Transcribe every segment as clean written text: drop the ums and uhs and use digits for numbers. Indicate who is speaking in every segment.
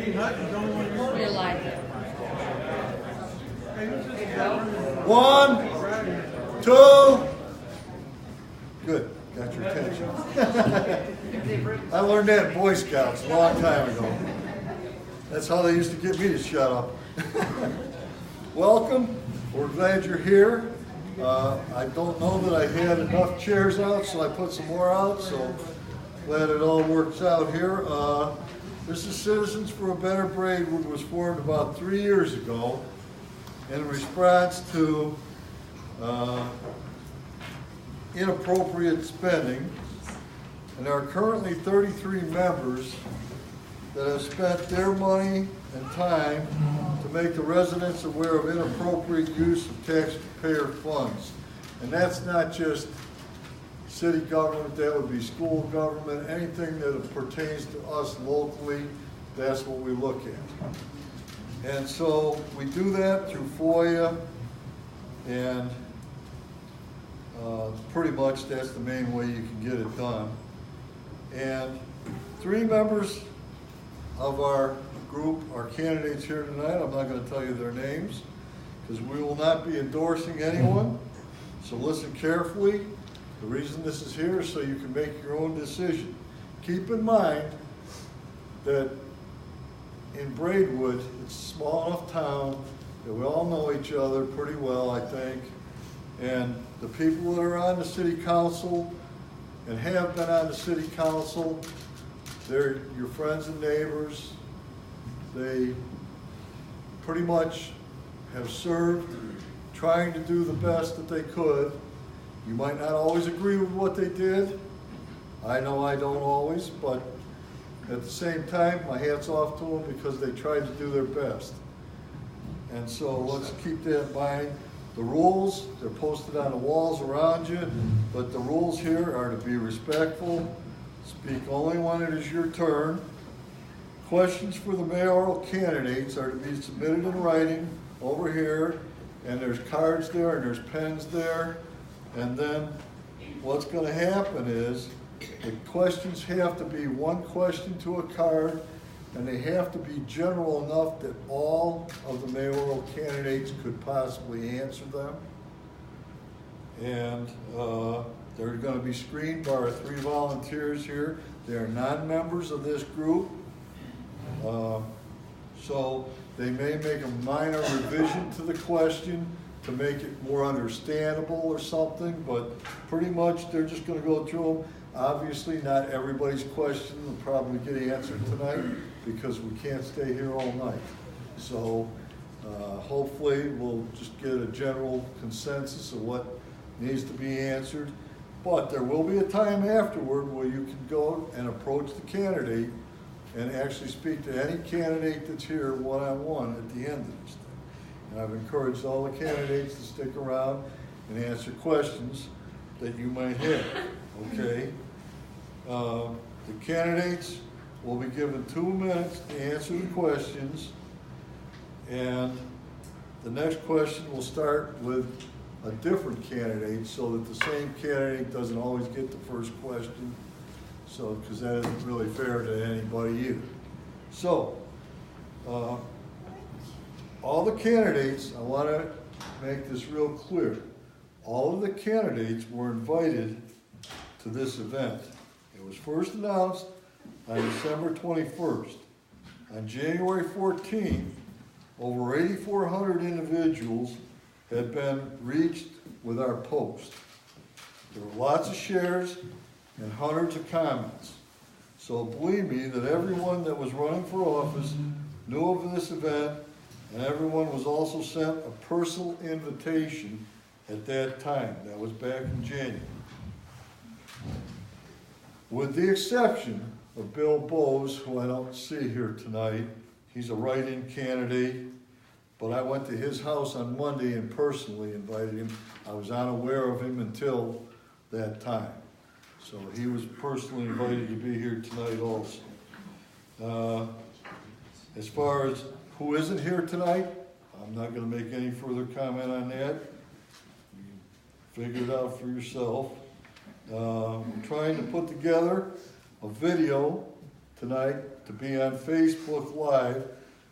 Speaker 1: You're live.
Speaker 2: One, two. Good. Got your attention. I learned that in Boy Scouts a long time ago. That's how they used to get me to shut up. Welcome. We're glad you're here. I don't know that I had enough chairs out, so I put some more out. So glad it all works out here. This is Citizens for a Better Braidwood was formed about 3 years ago in response to inappropriate spending, and there are currently 33 members that have spent their money and time to make the residents aware of inappropriate use of taxpayer funds. And that's not just city government, that would be school government, anything that pertains to us locally, that's what we look at. And so we do that through FOIA, and pretty much that's the main way you can get it done. And 3 members of our group are candidates here tonight. I'm not going to tell you their names because we will not be endorsing anyone. So listen carefully. The reason this is here is so you can make your own decision. Keep in mind that in Braidwood, it's a small enough town that we all know each other pretty well, I think. And the people that are on the city council and have been on the city council, they're your friends and neighbors. They pretty much have served, trying to do the best that they could. You might not always agree with what they did. I know I don't always, but at the same time, my hat's off to them because they tried to do their best. And so let's keep that in mind. The rules, they're posted on the walls around you, but the rules here are to be respectful, speak only when it is your turn. Questions for the mayoral candidates are to be submitted in writing over here, and there's cards there and there's pens there. And then what's going to happen is the questions have to be one question to a card, and they have to be general enough that all of the mayoral candidates could possibly answer them. And they're going to be screened by our 3 volunteers here. They are non-members of this group. So they may make a minor revision to the question to make it more understandable or something, but pretty much they're just going to go through them. Obviously, not everybody's question will probably get answered tonight because we can't stay here all night. So hopefully we'll just get a general consensus of what needs to be answered. But there will be a time afterward where you can go and approach the candidate and actually speak to any candidate that's here one-on-one at the end of this thing. And I've encouraged all the candidates to stick around and answer questions that you might have, okay? The candidates will be given 2 minutes to answer the questions, and the next question will start with a different candidate so that the same candidate doesn't always get the first question. So, because that isn't really fair to anybody either. So, all the candidates, I want to make this real clear. All of the candidates were invited to this event. It was first announced on December 21st. On January 14th, over 8,400 individuals had been reached with our post. There were lots of shares and hundreds of comments. So believe me that everyone that was running for office knew of this event, and everyone was also sent a personal invitation at that time. That was back in January. With the exception of Bill Bowes, who I don't see here tonight. He's a write-in candidate, but I went to his house on Monday and personally invited him. I was unaware of him until that time. So he was personally invited to be here tonight also. As far as who isn't here tonight, I'm not going to make any further comment on that. You can figure it out for yourself. We're trying to put together a video tonight to be on Facebook Live,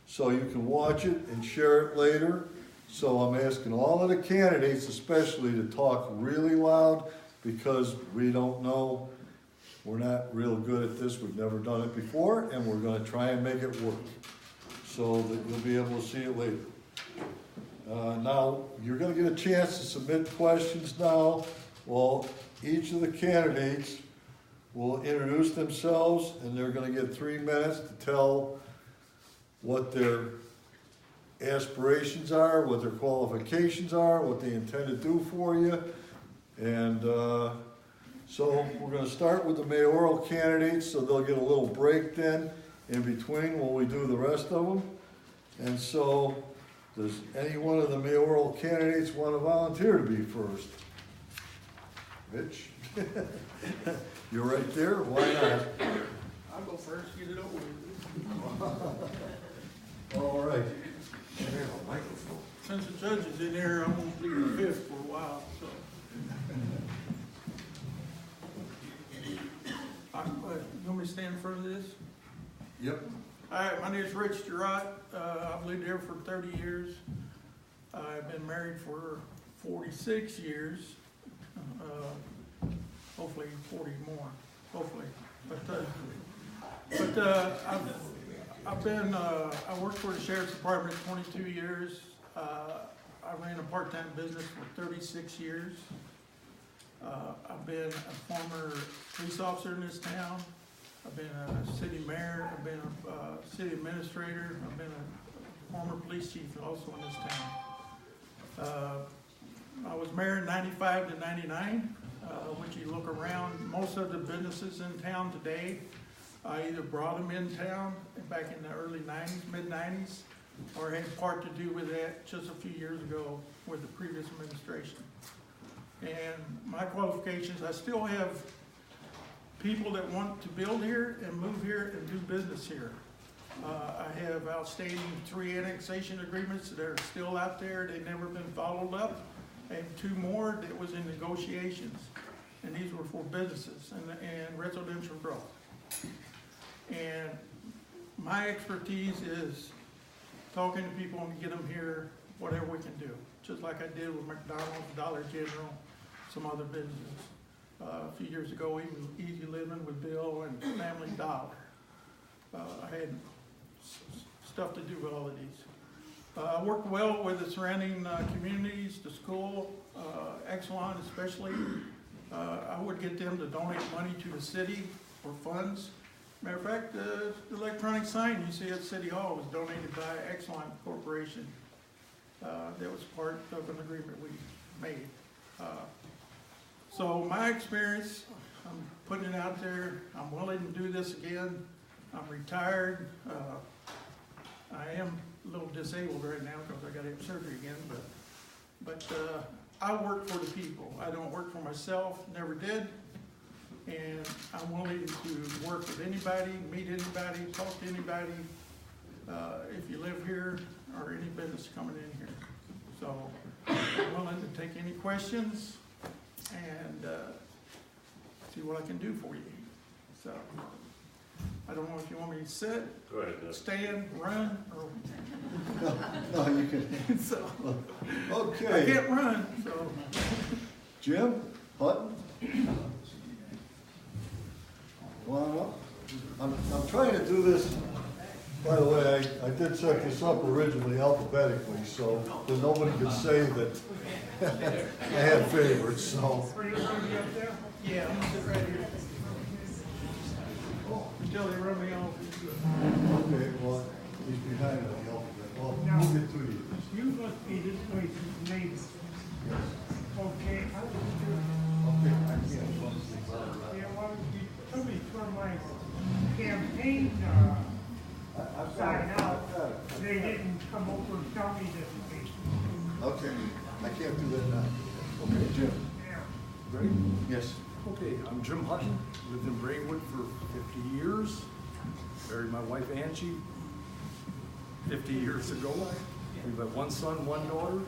Speaker 2: so you can watch it and share it later. So I'm asking all of the candidates especially to talk really loud, because we don't know, we're not real good at this, we've never done it before, and we're gonna try and make it work, so that you'll be able to see it later. Now, you're gonna get a chance to submit questions now. Well, each of the candidates will introduce themselves, and they're gonna get 3 minutes to tell what their aspirations are, what their qualifications are, what they intend to do for you. And so we're gonna start with the mayoral candidates, so they'll get a little break then in between when we do the rest of them. And so, does any one of the mayoral candidates want to volunteer to be first? Mitch? You're right there, why not?
Speaker 1: I'll go first, get it over with.
Speaker 2: All right.
Speaker 1: Since the judge is in there, I'm gonna plead the fifth for a while, so. You want me to stand in front of this?
Speaker 2: Yep.
Speaker 1: All right, my name is Rich Gerard. I've lived here for 30 years. I've been married for 46 years. Hopefully 40 more, hopefully. I worked for the Sheriff's Department 22 years. I ran a part-time business for 36 years. I've been a former police officer in this town. I've been a city mayor. I've been a city administrator. I've been a former police chief also in this town. I was mayor in 95 to 99. When you look around, most of the businesses in town today, I either brought them in town back in the early 90s, mid 90s, or had part to do with that just a few years ago with the previous administration. And my qualifications, I still have people that want to build here and move here and do business here. I have outstanding 3 annexation agreements that are still out there. They've never been followed up. And 2 more that was in negotiations. And these were for businesses and residential growth. And my expertise is talking to people and get them here, whatever we can do. Just like I did with McDonald's, Dollar General, some other businesses. A few years ago, even Easy Living with Bill and Family Dollar. I had stuff to do with all of these. I worked well with the surrounding communities, the school, Exelon especially. I would get them to donate money to the city for funds. Matter of fact, the electronic sign you see at City Hall was donated by Exelon Corporation. That was part of an agreement we made. So my experience, I'm putting it out there. I'm willing to do this again. I'm retired. I am a little disabled right now because I got to have surgery again, but I work for the people. I don't work for myself, never did. And I'm willing to work with anybody, meet anybody, talk to anybody, if you live here or any business coming in here. So I'm willing to take any questions and see what I can do for you. So I don't know if you want me to sit,
Speaker 3: go ahead,
Speaker 1: stand, run, or
Speaker 2: No, you can.
Speaker 1: so
Speaker 2: Okay.
Speaker 1: I can't run. So
Speaker 2: Jim Hutton? Come on up. I'm trying to do this, by the way, I did set this up originally alphabetically, so that nobody could say that I had favorites, so.
Speaker 1: are you going to be up there? Yeah, I'm gonna sit right here. Until they run me off.
Speaker 2: Okay, well, he's behind the alphabet. Well, we'll get to you.
Speaker 4: You must be this person's neighbor. Okay.
Speaker 2: Okay, I can't.
Speaker 4: Yeah, well, somebody from my campaign
Speaker 2: I've got
Speaker 4: sign
Speaker 2: it.
Speaker 4: out.
Speaker 2: I've got it.
Speaker 4: They didn't come over and tell me this.
Speaker 2: Okay, I can't do that now. Okay, Jim.
Speaker 4: Yeah.
Speaker 2: Ready? Yes.
Speaker 5: Okay, I'm Jim Hutton, lived in Braidwood for 50 years. Married my wife Angie 50 years ago. We've got 1 son, 1 daughter,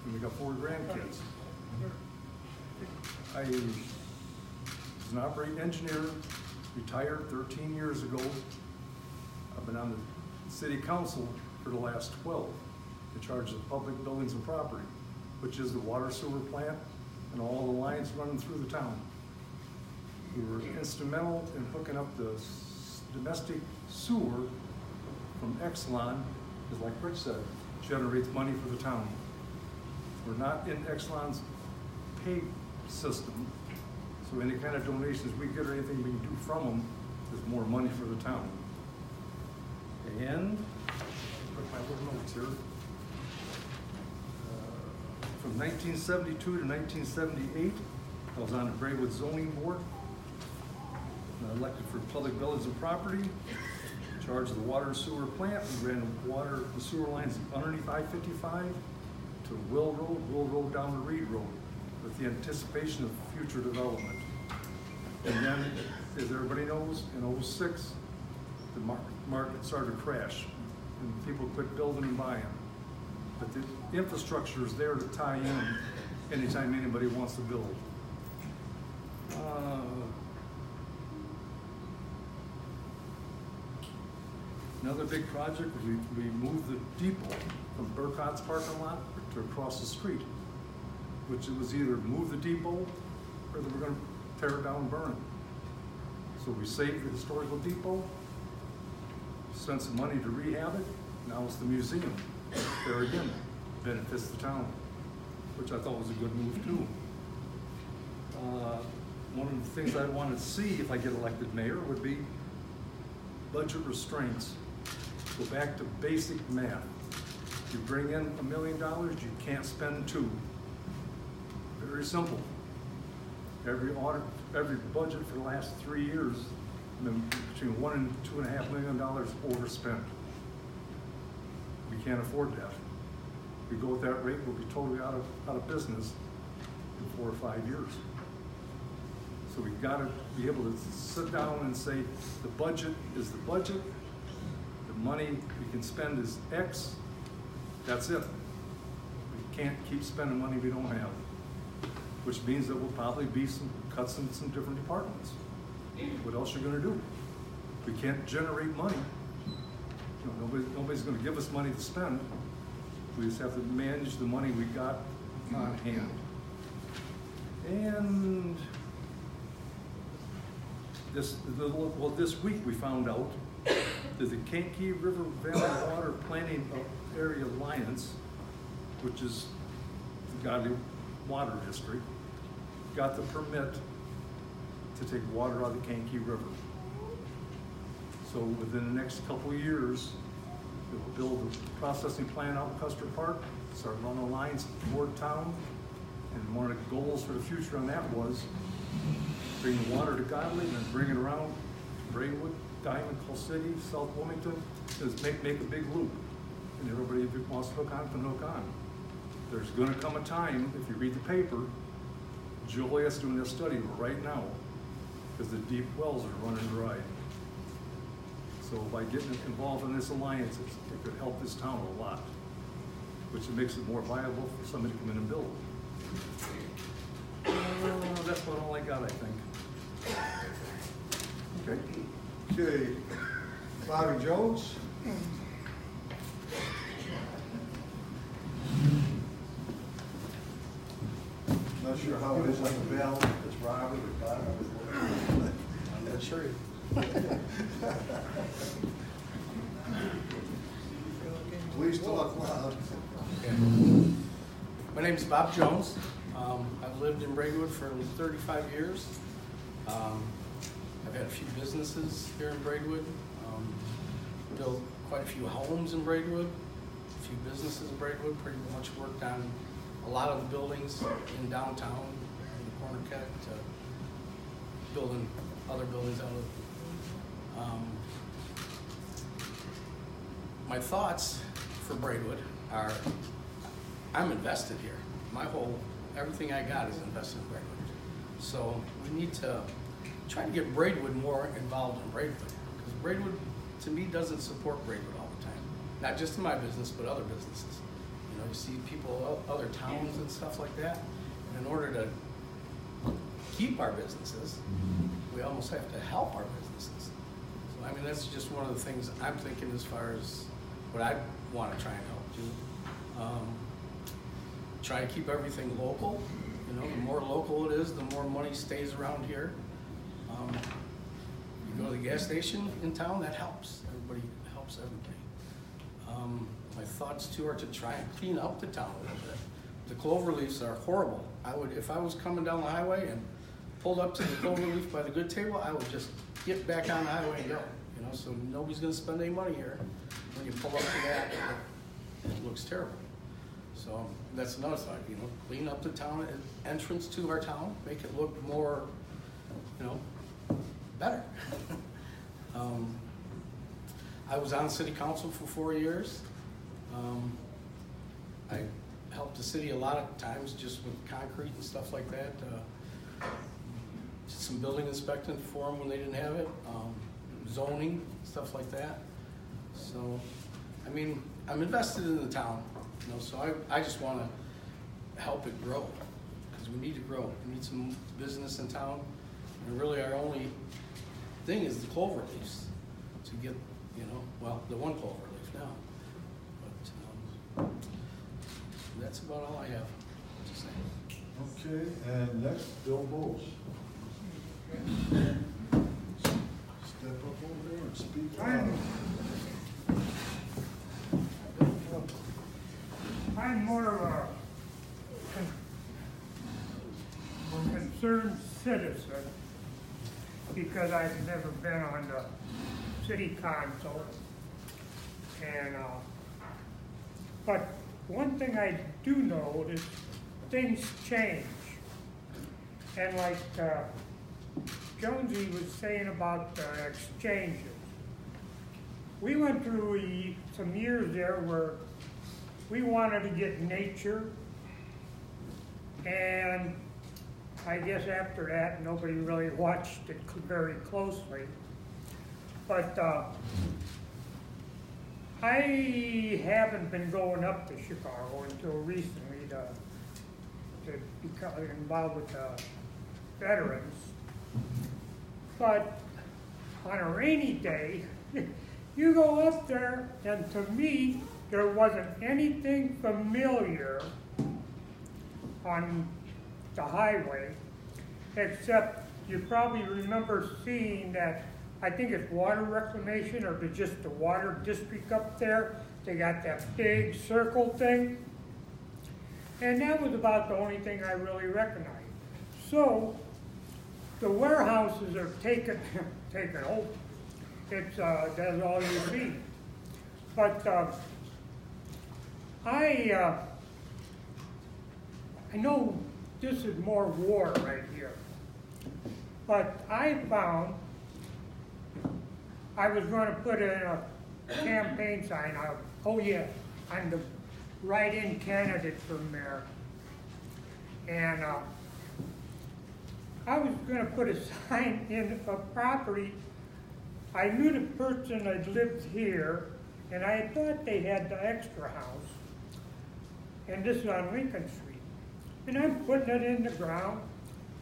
Speaker 5: and we got 4 grandkids. I was an operating engineer, retired 13 years ago. I've been on the city council for the last 12, in charge of public buildings and property, which is the water sewer plant and all the lines running through the town. We were instrumental in hooking up the domestic sewer from Exelon, because like Rich said, generates money for the town. We're not in Exelon's pay system, so any kind of donations we get or anything we can do from them is more money for the town. And, put my little notes here. From 1972 to 1978, I was on the Braidwood zoning board. Elected for public buildings and property, in charge of the water and sewer plant. We ran the sewer lines underneath I-55 to Will Road down to Reed Road, with the anticipation of future development. And then, as everybody knows, in '06, the market started to crash, and people quit building and buying. But the infrastructure is there to tie in anytime anybody wants to build. Another big project, we moved the depot from Burcott's parking lot to across the street, which it was either move the depot or they were gonna tear it down and burn it. So we saved the historical depot, spent some money to rehab it, now it's the museum. There again, benefits the town, which I thought was a good move too. One of the things I wanted to see if I get elected mayor would be budget restraints. Go back to basic math. You bring in $1 million, you can't spend $2 million. Very simple. Every budget for the last 3 years, been between $1 and $2.5 million overspent. We can't afford that. If we go at that rate, we'll be totally out of business in 4 or 5 years. So we've got to be able to sit down and say, the budget is the budget, the money we can spend is X, that's it. We can't keep spending money we don't have, which means there will probably be some cuts in some different departments. What else are you gonna do? We can't generate money. You know, nobody's gonna give us money to spend. We just have to manage the money we got on hand. And this week we found out that the Kankakee River Valley Water Planning Area Alliance, which is the Godly Water District, got the permit to take water out of the Kankakee River. So within the next couple of years, they will build a processing plant out in Custer Park, start running lines toward town, and one of the goals for the future on that was bring the water to Godly and then bring it around Braidwood, Diamond, Coal City, South Wilmington, just make a big loop. And everybody that wants to hook on can hook on. There's gonna come a time, if you read the paper, Julia's doing a study right now because the deep wells are running dry. So by getting involved in this alliance, it could help this town a lot, which makes it more viable for somebody to come in and build. That's about all I got, I think.
Speaker 2: Okay. Okay, Bobby Jones. Not sure how it is on the ballot, if it's Robert or Bob.
Speaker 3: I'm not sure.
Speaker 2: Please talk loud.
Speaker 3: My name's Bob Jones. I've lived in Braidwood for 35 years. I've had a few businesses here in Braidwood. Built quite a few homes in Braidwood, a few businesses in Braidwood, pretty much worked on a lot of the buildings in downtown, in the corner cut, to building other buildings out of. My thoughts for Braidwood are, I'm invested here. Everything I got is invested in Braidwood. So we need to try to get Braidwood more involved in Braidwood, because Braidwood, to me, doesn't support Braidwood all the time. Not just in my business, but other businesses. You know, you see people, other towns and stuff like that. And in order to keep our businesses, we almost have to help our businesses. So I mean, that's just one of the things I'm thinking as far as what I want to try and help do. Try to keep everything local. You know, the more local it is, the more money stays around here. You go to the gas station in town, that helps. Everybody helps everybody. My thoughts too are to try and clean up the town a little bit. The clover leaves are horrible. If I was coming down the highway and pulled up to the clover leaf by the good table, I would just get back on the highway and go. You know, so nobody's gonna spend any money here. When you pull up to that, it looks terrible. So that's another thought, you know, clean up the town, entrance to our town, make it look more, you know, better. I was on city council for 4 years. I helped the city a lot of times just with concrete and stuff like that. Did some building inspection for them when they didn't have it, zoning, stuff like that. So, I mean, I'm invested in the town, you know, so I just want to help it grow, because we need to grow. We need some business in town, and really our only thing is the clover leaves to get, you know, well, the one clover leaf now. But that's about all I have to say.
Speaker 2: Okay, and next, Bill Bowles. Step up over there and speak loud.
Speaker 4: I'm more of a concerned citizen because I've never been on the city council. And, but one thing I do know is things change. And like Jonesy was saying about exchanges, we went through some years there where we wanted to get nature, and I guess after that nobody really watched it very closely. But I haven't been going up to Chicago until recently to become involved with veterans. But on a rainy day, you go up there, and to me, there wasn't anything familiar on the highway, except you probably remember seeing that, I think it's water reclamation or just the water district up there. They got that big circle thing. And that was about the only thing I really recognized. So the warehouses are taken over. It's, that's all you see. But I know this is more war right here, but I found I was going to put in a campaign sign out. Oh yeah, I'm the write-in candidate for mayor, and I was going to put a sign in a property. I knew the person that lived here, and I thought they had the extra house, and this is on Lincoln Street. And I'm putting it in the ground,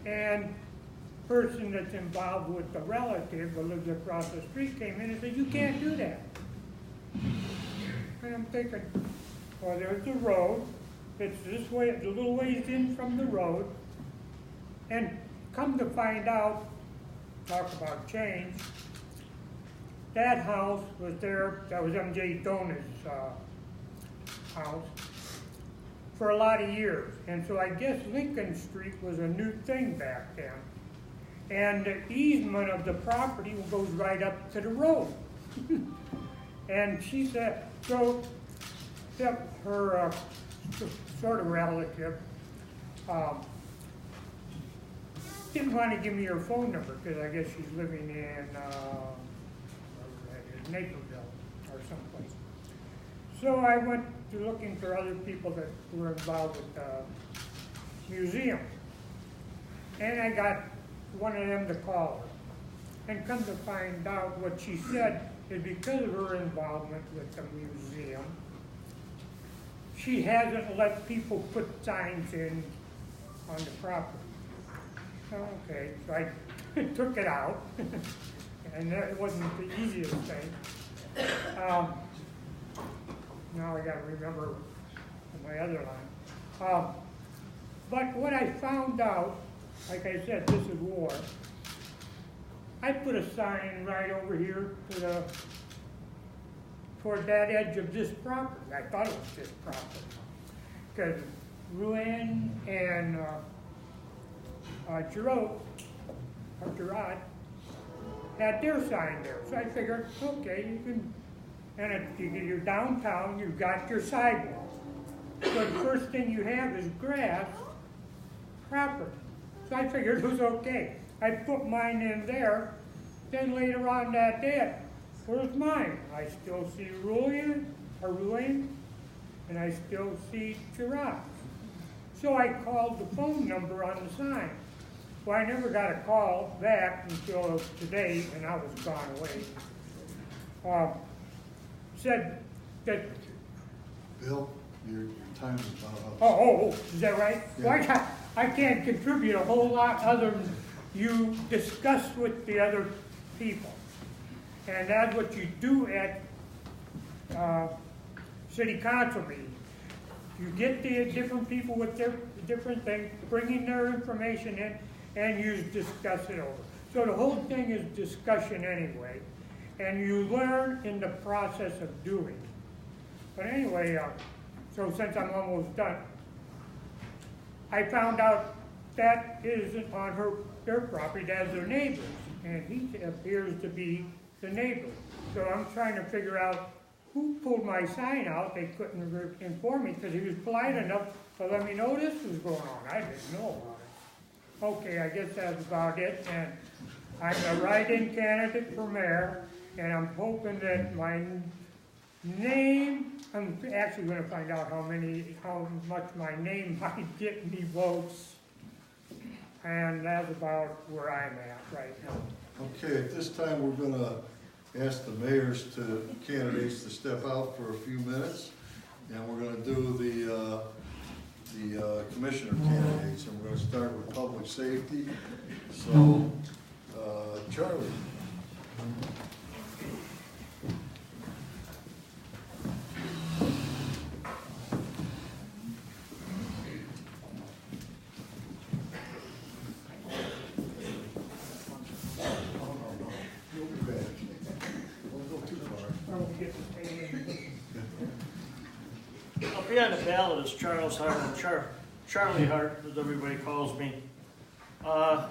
Speaker 4: and the person that's involved with the relative who lives across the street came in and said, "You can't do that." And I'm thinking, well, there's the road. It's this way, it's a little ways in from the road. And come to find out, talk about change, that house was there, that was M.J. Dona's house, for a lot of years. And so I guess Lincoln Street was a new thing back then. And the easement of the property goes right up to the road. And she said, so her sort of relative didn't want to give me her phone number because I guess she's living in Naperville or someplace. So I went to looking for other people that were involved with the museum. And I got one of them to call her. And come to find out, what she said is because of her involvement with the museum, she hasn't let people put signs in on the property. Okay, so I took it out. and that wasn't the easiest thing. Now I gotta remember my other line. But what I found out, like I said, this is war. I put a sign right over here to toward that edge of this property. I thought it was this property. Because Ruan and Gerard had their sign there. So I figured, okay, you can, and if you're downtown, you've got your sidewalk. So the first thing you have is grass property. So I figured it was okay. I put mine in there, then later on that day, where's mine? I still see Ruan, and I still see Gerard. So I called the phone number on the sign. Well, I never got a call back until today, and I was gone away. Said that.
Speaker 2: Bill, your time is about up.
Speaker 4: Oh, is that right?
Speaker 2: Yeah.
Speaker 4: Well, I can't contribute a whole lot other than you discuss with the other people. And that's what you do at city council meetings. You get the different people with their different things, bringing their information in, and you discuss it over. So the whole thing is discussion anyway, and you learn in the process of doing. But anyway, so since I'm almost done, I found out that isn't on their property, that's their neighbors, and he appears to be the neighbor. So I'm trying to figure out who pulled my sign out. They couldn't inform me because he was polite enough to let me know this was going on. I didn't know about it. Okay, I guess that's about it. And I'm a write-in candidate for mayor, and I'm hoping that my name, I'm actually going to find out how much my name might get me votes. And that's about where I'm at right now.
Speaker 2: Okay, at this time, we're gonna ask the candidates to step out for a few minutes, and we're gonna do the commissioner candidates, and we're gonna start with public safety. So, Charlie.
Speaker 6: Up here on the ballot is Charles Hart, Charlie Hart, as everybody calls me. I've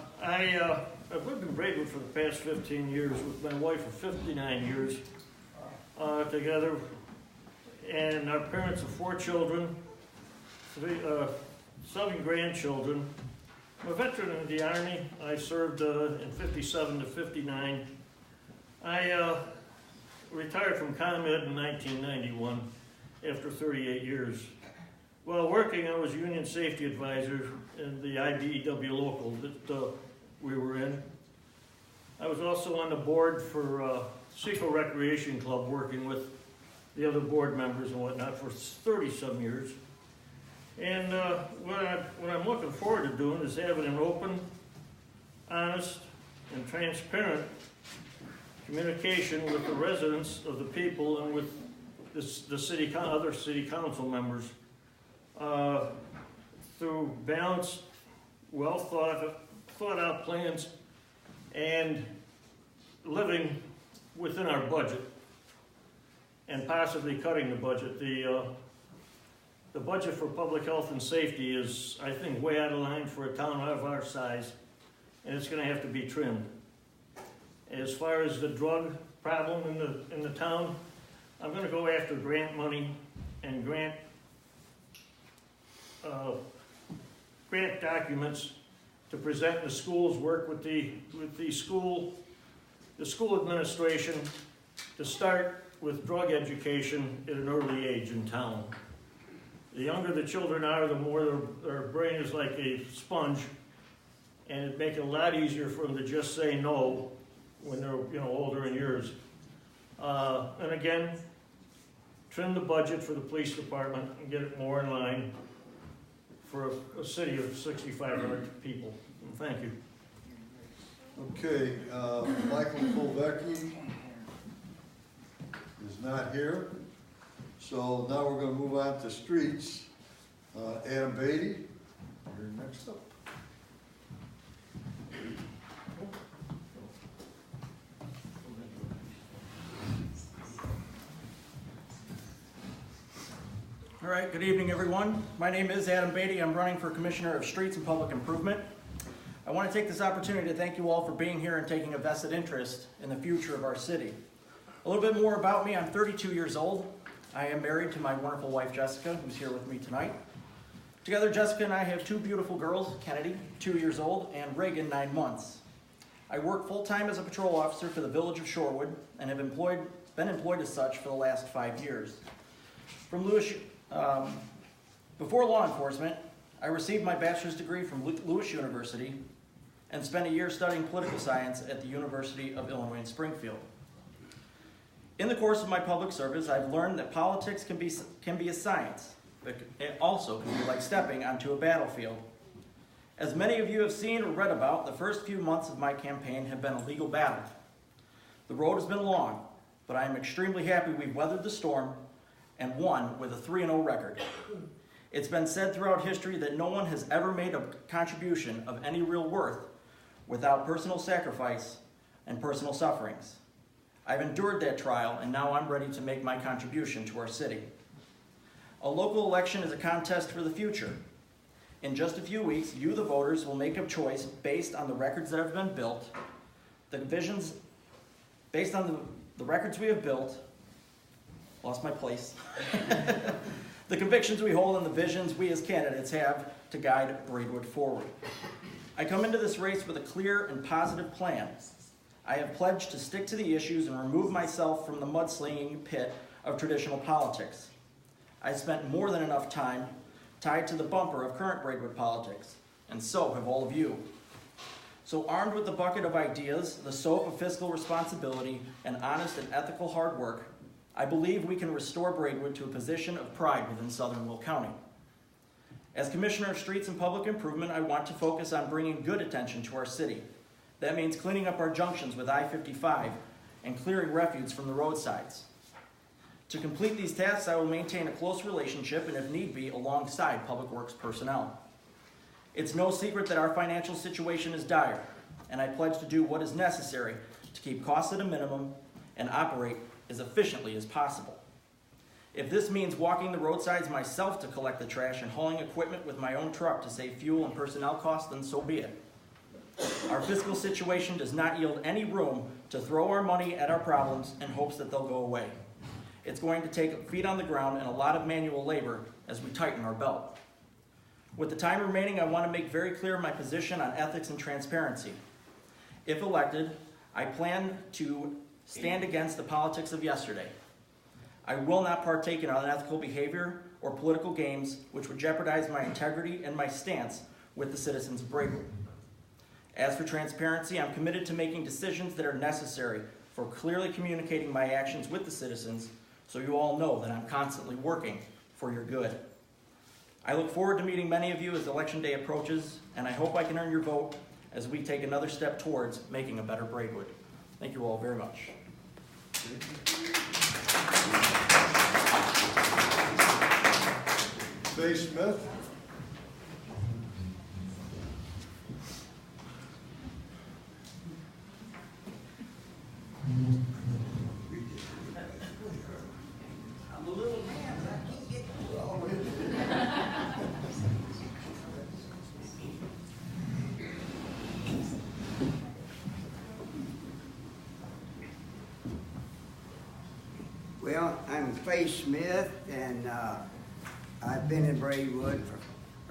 Speaker 6: lived in Braidwood for the past 15 years with my wife for 59 years together, and our parents have 4 children, 7 grandchildren. I'm a veteran of the Army. I served in 57 to 59. I retired from ComEd in 1991 after 38 years. While working, I was Union Safety Advisor in the IBEW local that we were in. I was also on the board for Seco Recreation Club, working with the other board members and whatnot for 30-some years. And what I'm looking forward to doing is having an open, honest, and transparent communication with the residents of the people and with the other city council members through balanced, well thought out plans and living within our budget and possibly cutting the budget. The budget for public health and safety is, I think, way out of line for a town of our size, and it's going to have to be trimmed. As far as the drug problem in the town, I'm going to go after grant money and grant documents to present in the schools, work with the school administration to start with drug education at an early age in town. The younger the children are, the more their brain is like a sponge, and it'd make it a lot easier for them to just say no when they're older in years. And again, trim the budget for the police department and get it more in line for a city of 6,500 people. And thank you.
Speaker 2: Okay, Michael Kovecki is not here. So now we're gonna move on to streets. Adam Beatty, you're next up.
Speaker 7: All right, good evening, everyone. My name is Adam Beatty. I'm running for Commissioner of Streets and Public Improvement. I want to take this opportunity to thank you all for being here and taking a vested interest in the future of our city. A little bit more about me. I'm 32 years old. I am married to my wonderful wife, Jessica, who's here with me tonight. Together, Jessica and I have two beautiful girls, Kennedy, 2 years old, and Reagan, 9 months. I work full-time as a patrol officer for the village of Shorewood and have been employed as such for the last 5 years. Before law enforcement, I received my bachelor's degree from Lewis University and spent a year studying political science at the University of Illinois in Springfield. In the course of my public service, I've learned that politics can be a science, but it also can be like stepping onto a battlefield. As many of you have seen or read about, the first few months of my campaign have been a legal battle. The road has been long, but I am extremely happy we've weathered the storm and won with a 3-0 record. It's been said throughout history that no one has ever made a contribution of any real worth without personal sacrifice and personal sufferings. I've endured that trial, and now I'm ready to make my contribution to our city. A local election is a contest for the future. In just a few weeks, you, the voters, will make a choice based on the records that have been built, based on the records we have built, lost my place, the convictions we hold and the visions we as candidates have to guide Braidwood forward. I come into this race with a clear and positive plan. I have pledged to stick to the issues and remove myself from the mudslinging pit of traditional politics. I spent more than enough time tied to the bumper of current Braidwood politics, and so have all of you. So armed with the bucket of ideas, the soap of fiscal responsibility, and honest and ethical hard work, I believe we can restore Braidwood to a position of pride within Southern Will County. As Commissioner of Streets and Public Improvement, I want to focus on bringing good attention to our city. That means cleaning up our junctions with I-55 and clearing refuse from the roadsides. To complete these tasks, I will maintain a close relationship and, if need be, alongside Public Works personnel. It's no secret that our financial situation is dire, and I pledge to do what is necessary to keep costs at a minimum and operate as efficiently as possible. If this means walking the roadsides myself to collect the trash and hauling equipment with my own truck to save fuel and personnel costs, then so be it. Our fiscal situation does not yield any room to throw our money at our problems in hopes that they'll go away. It's going to take feet on the ground and a lot of manual labor as we tighten our belt. With the time remaining, I want to make very clear my position on ethics and transparency. If elected, I plan to stand against the politics of yesterday. I will not partake in unethical behavior or political games which would jeopardize my integrity and my stance with the citizens of Braidwood. As for transparency, I'm committed to making decisions that are necessary for clearly communicating my actions with the citizens so you all know that I'm constantly working for your good. I look forward to meeting many of you as Election Day approaches, and I hope I can earn your vote as we take another step towards making a better Braidwood. Thank you all very much.
Speaker 2: Faye Smith.
Speaker 8: I'm a little man, but I can't get Well, I'm Faye Smith, and I've been in Braidwood for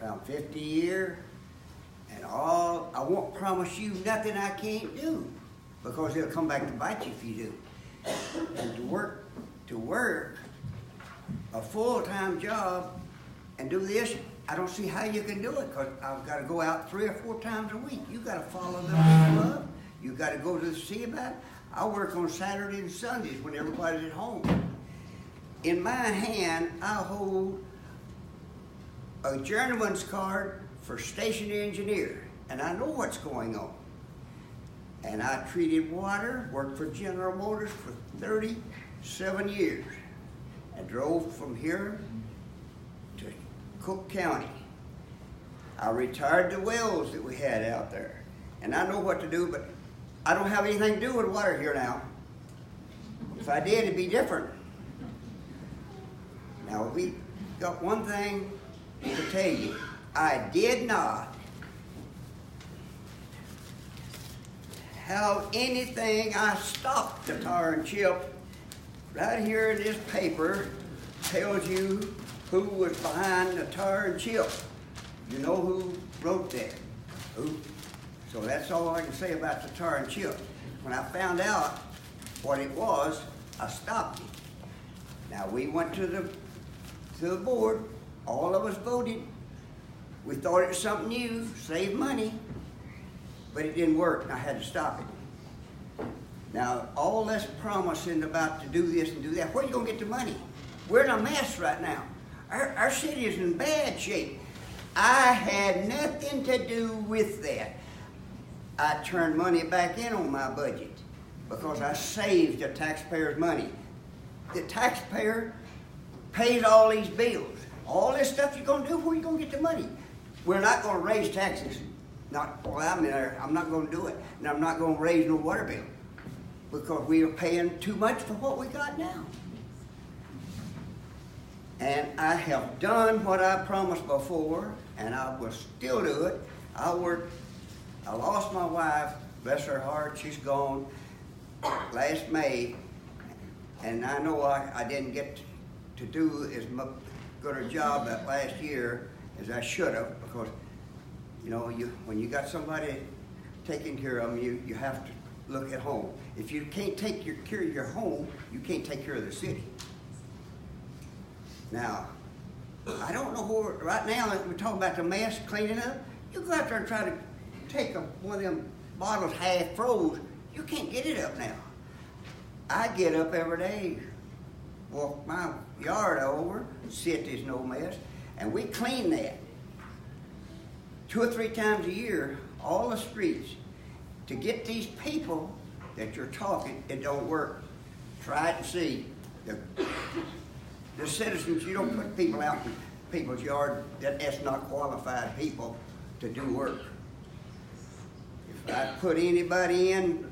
Speaker 8: around 50 years, and I won't promise you nothing I can't do, because it'll come back to bite you if you do. And to work a full-time job and do this, I don't see how you can do it, because I've got to go out 3 or 4 times a week. You got to follow the people up. You got to go to see about it. I work on Saturdays and Sundays when everybody's at home. In my hand, I hold a journeyman's card for station engineer, and I know what's going on. And I treated water, worked for General Motors for 37 years, and drove from here to Cook County. I retired the wells that we had out there. And I know what to do, but I don't have anything to do with water here now. If I did, it'd be different. Now, we got one thing to tell you. I did not have anything. I stopped the tar and chip. Right here in this paper tells you who was behind the tar and chip. You know who wrote that? Who? So that's all I can say about the tar and chip. When I found out what it was, I stopped it. Now, we went to the board. All of us voted. We thought it was something new, save money, but it didn't work, and I had to stop it. Now, all this promising about to do this and do that, where are you going to get the money? We're in a mess right now. Our city is in bad shape. I had nothing to do with that. I turned money back in on my budget because I saved the taxpayers' money. The taxpayer pays all these bills. All this stuff you're going to do, where are you going to get the money? We're not going to raise taxes. Not while I'm there. I'm not going to do it. And I'm not going to raise no water bill because we are paying too much for what we got now. And I have done what I promised before, and I will still do it. I lost my wife, bless her heart, she's gone last May, and I know I didn't get to do as good a job that last year as I should have, because you know, when you got somebody taking care of them, you have to look at home. If you can't take care of your home, you can't take care of the city. Now, I don't know where, right now, we're talking about the mess, cleaning up. You go out there and try to take one of them bottles half froze, you can't get it up now. I get up every day, walk my yard over, sit there's no mess, and we clean that 2 or 3 times a year, all the streets. To get these people that you're talking, it don't work. Try it and see. The citizens, you don't put people out in people's yard that's not qualified people to do work. If I put anybody in,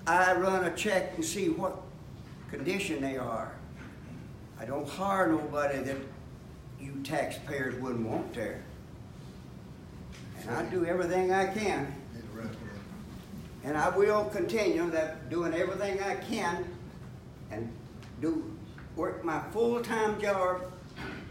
Speaker 8: I run a check and see what condition they are. I don't hire nobody that you taxpayers wouldn't want there. And I do everything I can. And I will continue that, doing everything I can and work my full-time job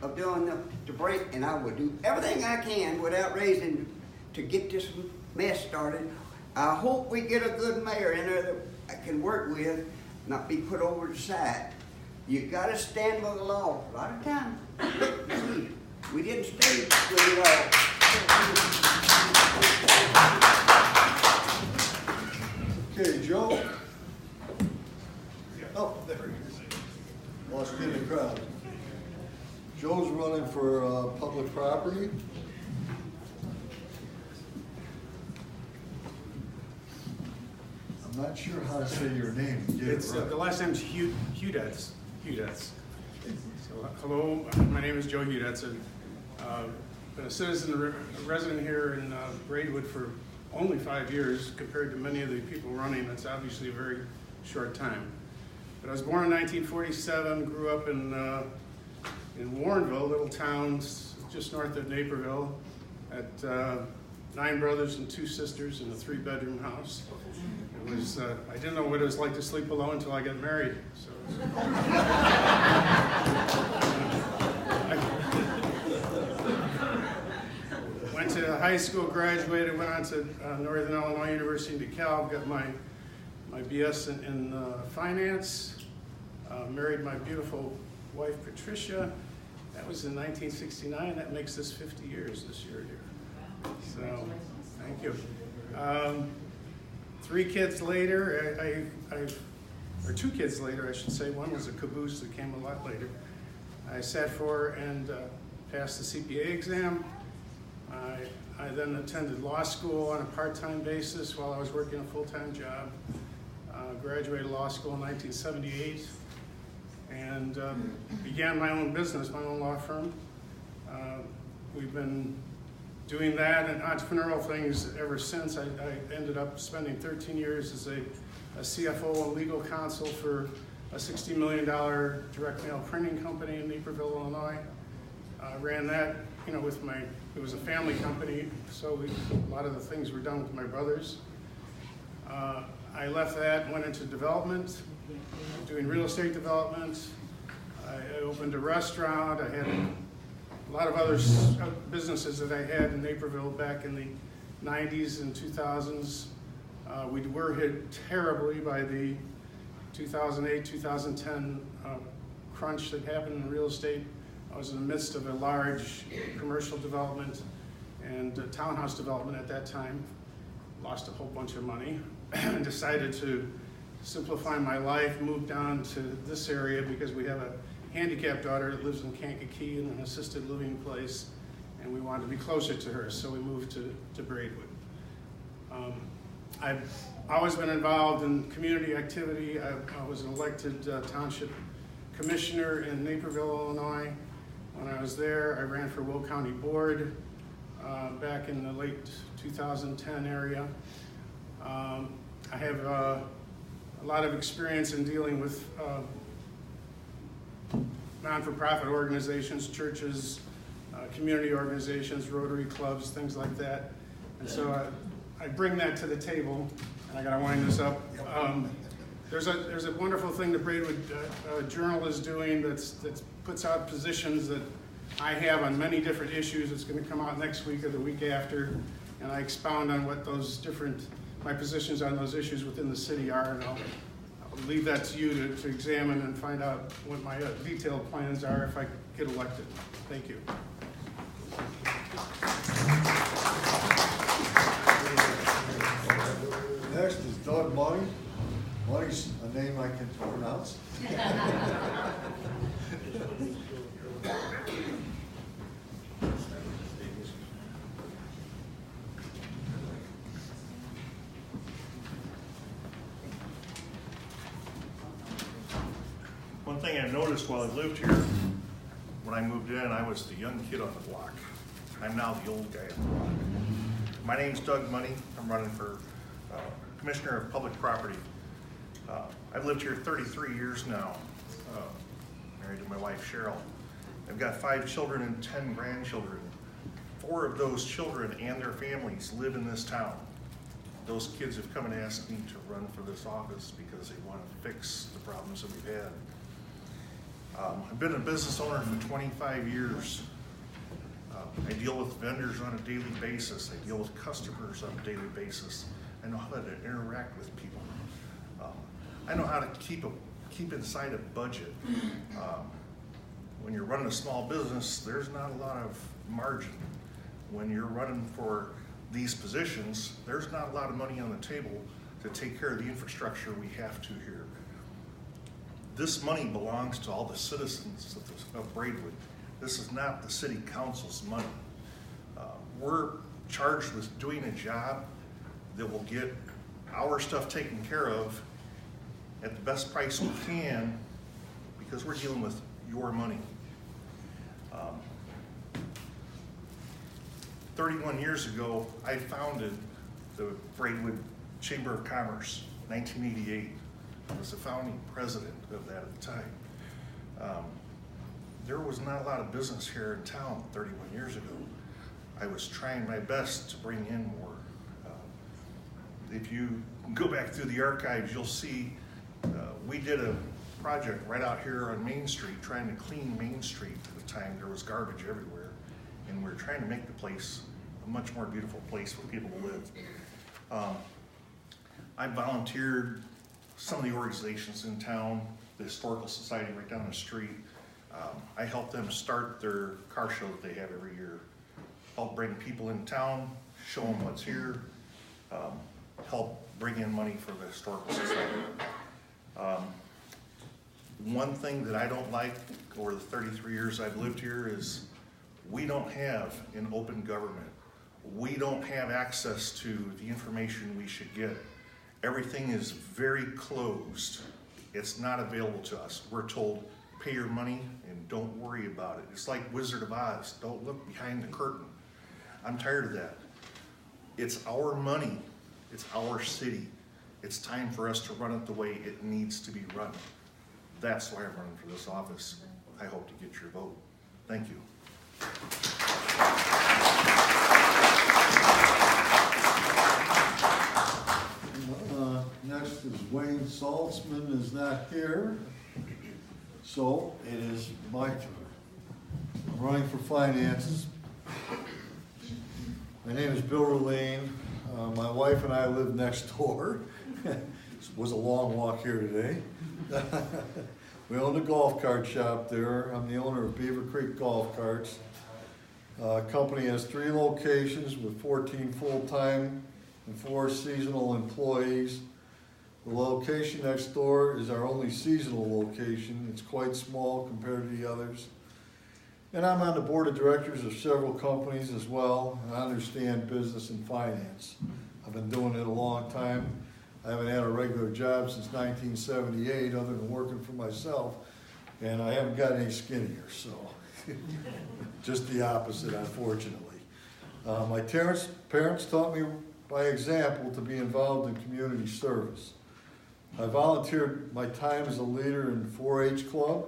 Speaker 8: of doing the break, and I will do everything I can without raising to get this mess started. I hope we get a good mayor in there that I can work with, not be put over the side. You got to stand by the law. A lot of times, we didn't stay with it all.
Speaker 2: Okay, Joe? Oh, there he is. Lost in the crowd. Joe's running for public property. I'm not sure how to say your name. You did it
Speaker 9: It's
Speaker 2: right.
Speaker 9: the last name's Hudetz. So hello, my name is Joe Hudetz. Been a citizen, a resident here in Braidwood for only 5 years. Compared to many of the people running, that's obviously a very short time. But I was born in 1947. Grew up in Warrenville, little town just north of Naperville, at 9 brothers and 2 sisters in a 3-bedroom house. It was, I didn't know what it was like to sleep alone until I got married. So I went to high school, graduated, went on to Northern Illinois University in DeKalb, got my BS in finance, married my beautiful wife Patricia. That was in 1969. That makes this 50 years this year here. So, thank you. 3 kids later, or 2 kids later, I should say. One was a caboose that came a lot later. I sat for and passed the CPA exam. I then attended law school on a part-time basis while I was working a full-time job. Graduated law school in 1978 and began my own business, my own law firm. We've been doing that and entrepreneurial things ever since. I ended up spending 13 years as a CFO and legal counsel for a $60 million direct mail printing company in Naperville, Illinois. Ran that, you know, with it was a family company, so a lot of the things were done with my brothers. I left that and went into development, doing real estate development. I opened a restaurant. I had a lot of other businesses that I had in Naperville back in the 90s and 2000s. We were hit terribly by the 2008, 2010 crunch that happened in real estate. I was in the midst of a large commercial development and townhouse development at that time. Lost a whole bunch of money and decided to simplify my life, moved down to this area because we have a handicapped daughter that lives in Kankakee in an assisted living place, and we wanted to be closer to her, so we moved to Braidwood. I've always been involved in community activity. I was an elected township commissioner in Naperville, Illinois. When I was there, I ran for Will County Board back in the late 2010 area. I have a lot of experience in dealing with non-for-profit organizations, churches, community organizations, Rotary clubs, things like that. And so I bring that to the table, and I gotta wind this up. There's a wonderful thing the Braidwood Journal is doing that puts out positions that I have on many different issues. It's gonna come out next week or the week after, and I expound on what my positions on those issues within the city are, and I'll leave that to you to examine and find out what my detailed plans are if I get elected. Thank you.
Speaker 2: Next is Doug Money. Money's a name I can pronounce.
Speaker 10: One thing I noticed while I lived here, when I moved in, I was the young kid on the block. I'm now the old guy on the block. My name's Doug Money. I'm running for Commissioner of Public Property. I've lived here 33 years now, married to my wife Cheryl. I've got 5 children and 10 grandchildren. 4 of those children and their families live in this town. Those kids have come and asked me to run for this office because they want to fix the problems that we've had. I've been a business owner for 25 years. I deal with vendors on a daily basis. I deal with customers on a daily basis. I know how to interact with people. I know how to keep inside a budget. When you're running a small business, there's not a lot of margin. When you're running for these positions, there's not a lot of money on the table to take care of the infrastructure we have to here. This money belongs to all the citizens of Braidwood. This is not the city council's money. We're charged with doing a job that will get our stuff taken care of at the best price we can because we're dealing with your money. 31 years ago, I founded the Braidwood Chamber of Commerce, 1988. I was the founding president of that at the time. There was not a lot of business here in town 31 years ago. I was trying my best to bring in more. If you go back through the archives, you'll see we did a project right out here on Main Street, trying to clean Main Street at the time. There was garbage everywhere, and we're trying to make the place a much more beautiful place for people to live. I volunteered some of the organizations in town, the Historical Society right down the street. I helped them start their car show that they have every year. Help bring people in town, show them what's here, help bring in money for the Historical Society. One thing that I don't like over the 33 years I've lived here is we don't have an open government We don't have access to the information we should get. Everything is very closed. It's not available to us. We're told, pay your money and don't worry about it. It's like Wizard of Oz, don't look behind the curtain. I'm tired of that. It's our money, it's our city. It's time for us to run it the way it needs to be run. That's why I'm running for this office. I hope to get your vote. Thank you.
Speaker 2: Next is Wayne Saltzman is not here, so it is my turn. I'm running for finances. My name is Bill Rulane. My wife and I live next door. It was a long walk here today. We own a golf cart shop there. I'm the owner of Beaver Creek Golf Carts. Company has 3 locations with 14 full-time and 4 seasonal employees. The location next door is our only seasonal location. It's quite small compared to the others. And I'm on the board of directors of several companies as well. And I understand business and finance. I've been doing it a long time. I haven't had a regular job since 1978 other than working for myself. And I haven't got any skinnier, so just the opposite, unfortunately. My parents taught me by example to be involved in community service. I volunteered my time as a leader in 4-H Club,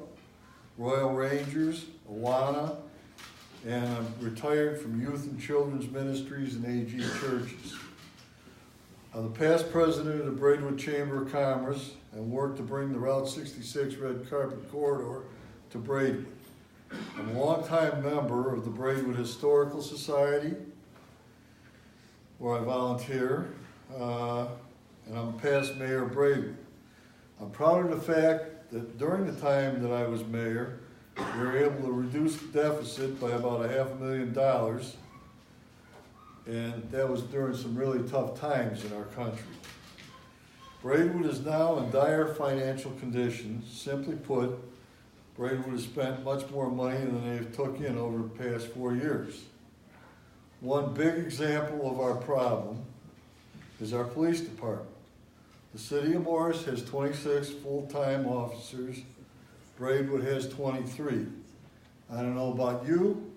Speaker 2: Royal Rangers, Awana, and I'm retired from Youth and Children's Ministries and AG Churches. I'm the past president of the Braidwood Chamber of Commerce and worked to bring the Route 66 Red Carpet Corridor to Braidwood. I'm a longtime member of the Braidwood Historical Society, where I volunteer, and I'm past mayor of Braidwood. I'm proud of the fact that during the time that I was mayor, we were able to reduce the deficit by about $500,000, and that was during some really tough times in our country. Braidwood is now in dire financial conditions. Simply put, Braidwood has spent much more money than they've took in over the past 4 years. One big example of our problem is our police department. The city of Morris has 26 full-time officers. Braidwood has 23. I don't know about you,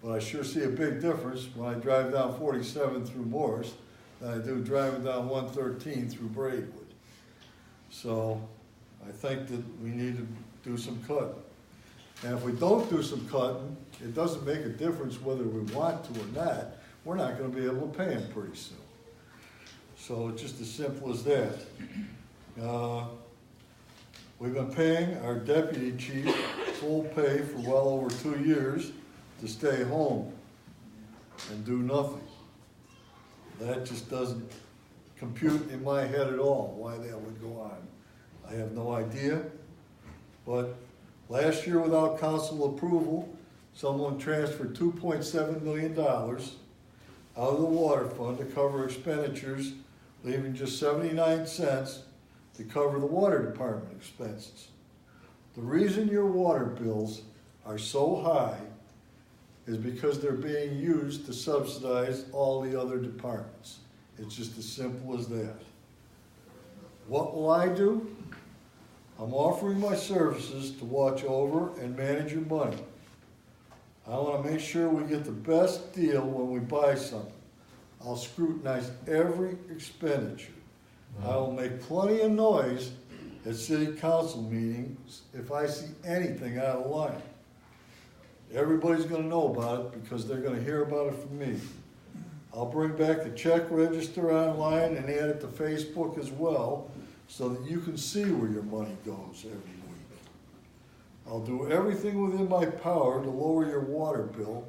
Speaker 2: but I sure see a big difference when I drive down 47 through Morris than I do driving down 113 through Braidwood. So I think that we need to do some cutting. And if we don't do some cutting, it doesn't make a difference whether we want to or not. We're not going to be able to pay them pretty soon. So it's just as simple as that. We've been paying our deputy chief full pay for well over 2 years to stay home and do nothing. That just doesn't compute in my head at all why that would go on. I have no idea. But last year, without council approval, someone transferred $2.7 million out of the water fund to cover expenditures, leaving just 79 cents to cover the water department expenses. The reason your water bills are so high is because they're being used to subsidize all the other departments. It's just as simple as that. What will I do? I'm offering my services to watch over and manage your money. I want to make sure we get the best deal when we buy something. I'll scrutinize every expenditure. I will make plenty of noise at city council meetings if I see anything out of line. Everybody's going to know about it because they're going to hear about it from me. I'll bring back the check register online and add it to Facebook as well so that you can see where your money goes every week. I'll do everything within my power to lower your water bill,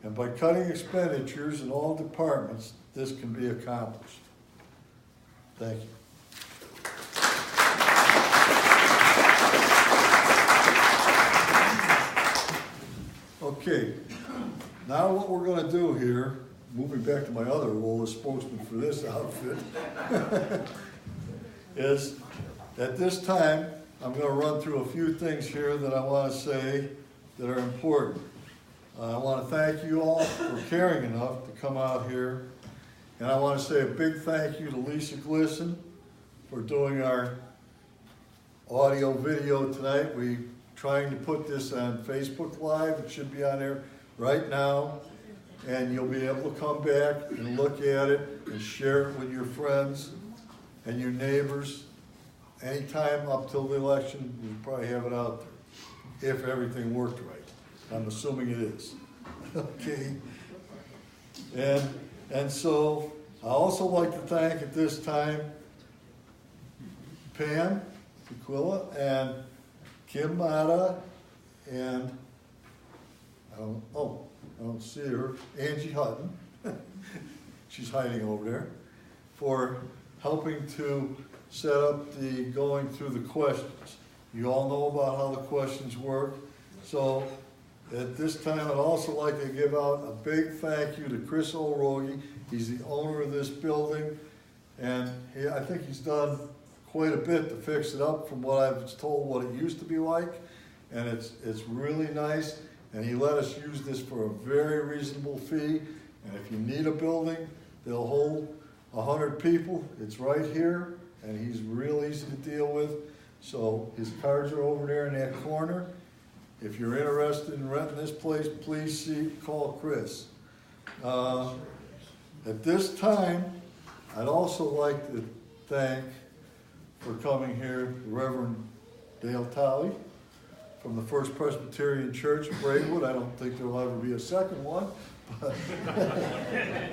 Speaker 2: and by cutting expenditures in all departments, this can be accomplished. Thank you. Okay, now what we're going to do here, moving back to my other role as spokesman for this outfit, is at this time, I'm going to run through a few things here that I want to say that are important. I want to thank you all for caring enough to come out here. And I want to say a big thank you to Lisa Glisson for doing our audio video tonight. We're trying to put this on Facebook Live. It should be on there right now. And you'll be able to come back and look at it and share it with your friends and your neighbors. Anytime up till the election, we'll probably have it out there, if everything worked right. I'm assuming it is. Okay. And so I also like to thank at this time Pam Aquila and Kim Mata and I don't see her, Angie Hutton. She's hiding over there, for helping to set up the going through the questions. You all know about how the questions work. So at this time, I'd also like to give out a big thank you to Chris O'Rogie. He's the owner of this building, and I think he's done quite a bit to fix it up from what I was told what it used to be like, and it's really nice. And he let us use this for a very reasonable fee. And if you need a building, they'll hold 100 people. It's right here, and he's real easy to deal with. So his cards are over there in that corner. If you're interested in renting this place, please call Chris. At this time, I'd also like to thank for coming here Reverend Dale Talley from the First Presbyterian Church of Braidwood. I don't think there'll ever be a second one, but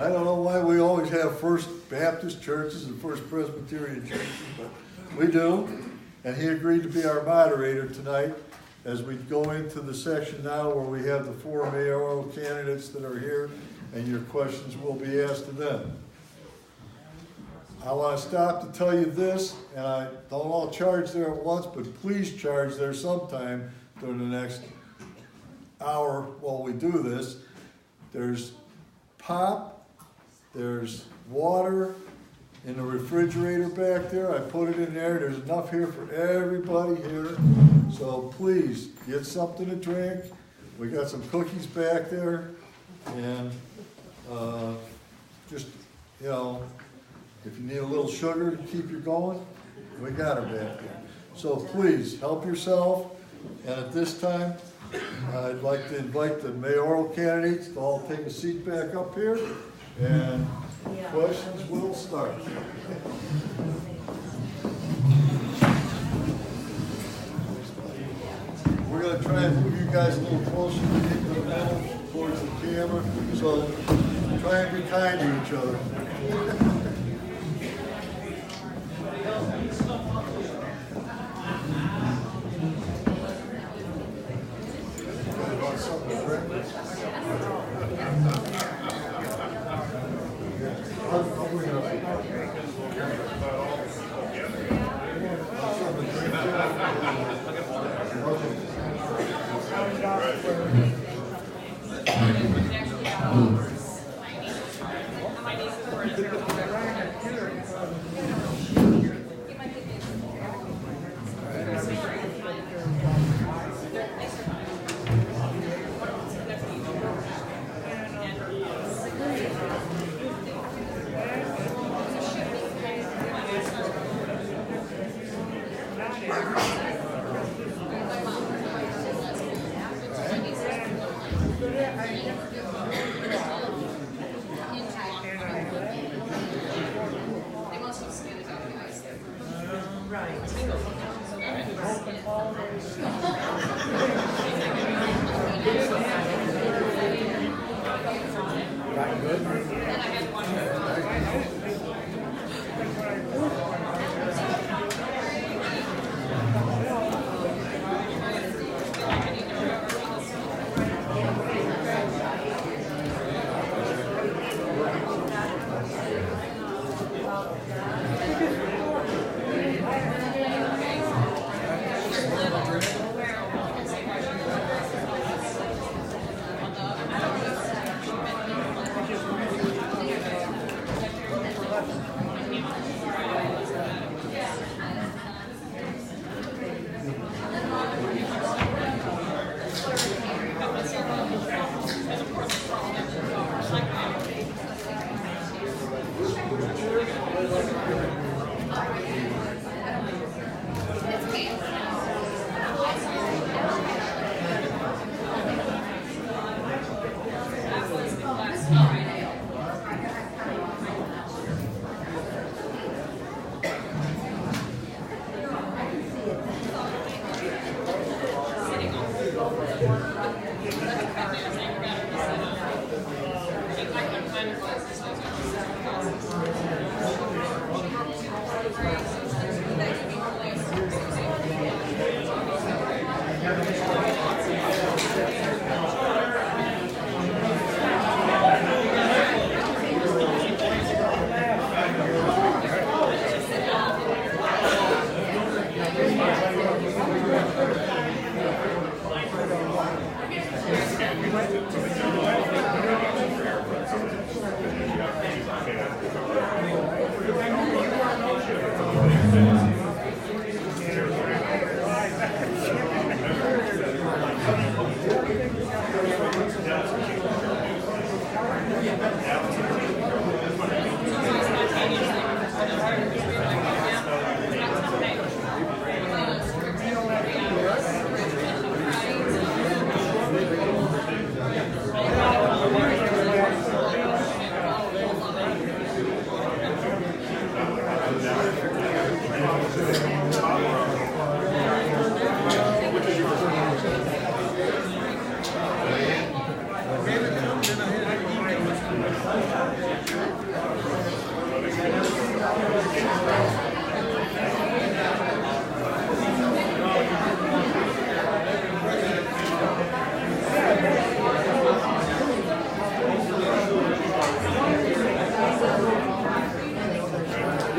Speaker 2: I don't know why we always have First Baptist churches and First Presbyterian churches, but we do. And he agreed to be our moderator tonight as we go into the section now where we have the 4 mayoral candidates that are here, and your questions will be asked to them. I want to stop to tell you this, and I don't all charge there at once, but please charge there sometime during the next hour while we do this. There's pop, there's water in the refrigerator back there. I put it in there. There's enough here for everybody here. So please get something to drink. We got some cookies back there, and just, you know, if you need a little sugar to keep you going, we got her back there. So please help yourself. And at this time, I'd like to invite the mayoral candidates to all take a seat back up here, and questions will start. We're going to try and move you guys a little closer to the middle towards the camera, so try and be kind to each other.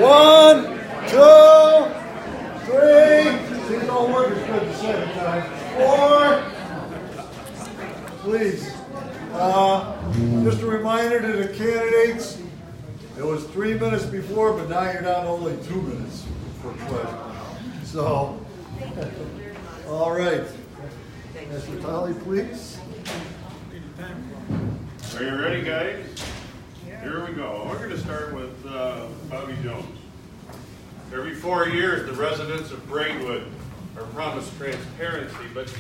Speaker 2: 1, 2, 3. These don't work as good the second time. 4. Please. Just a reminder to the candidates, it was 3 minutes before, but now you're down to only 2 minutes for pledge. So, all right. Mr. Talley, please.
Speaker 11: Are you ready, guys? Here we go. We're going to start with Bobby Jones. Every 4 years, the residents of Braidwood are promised transparency, but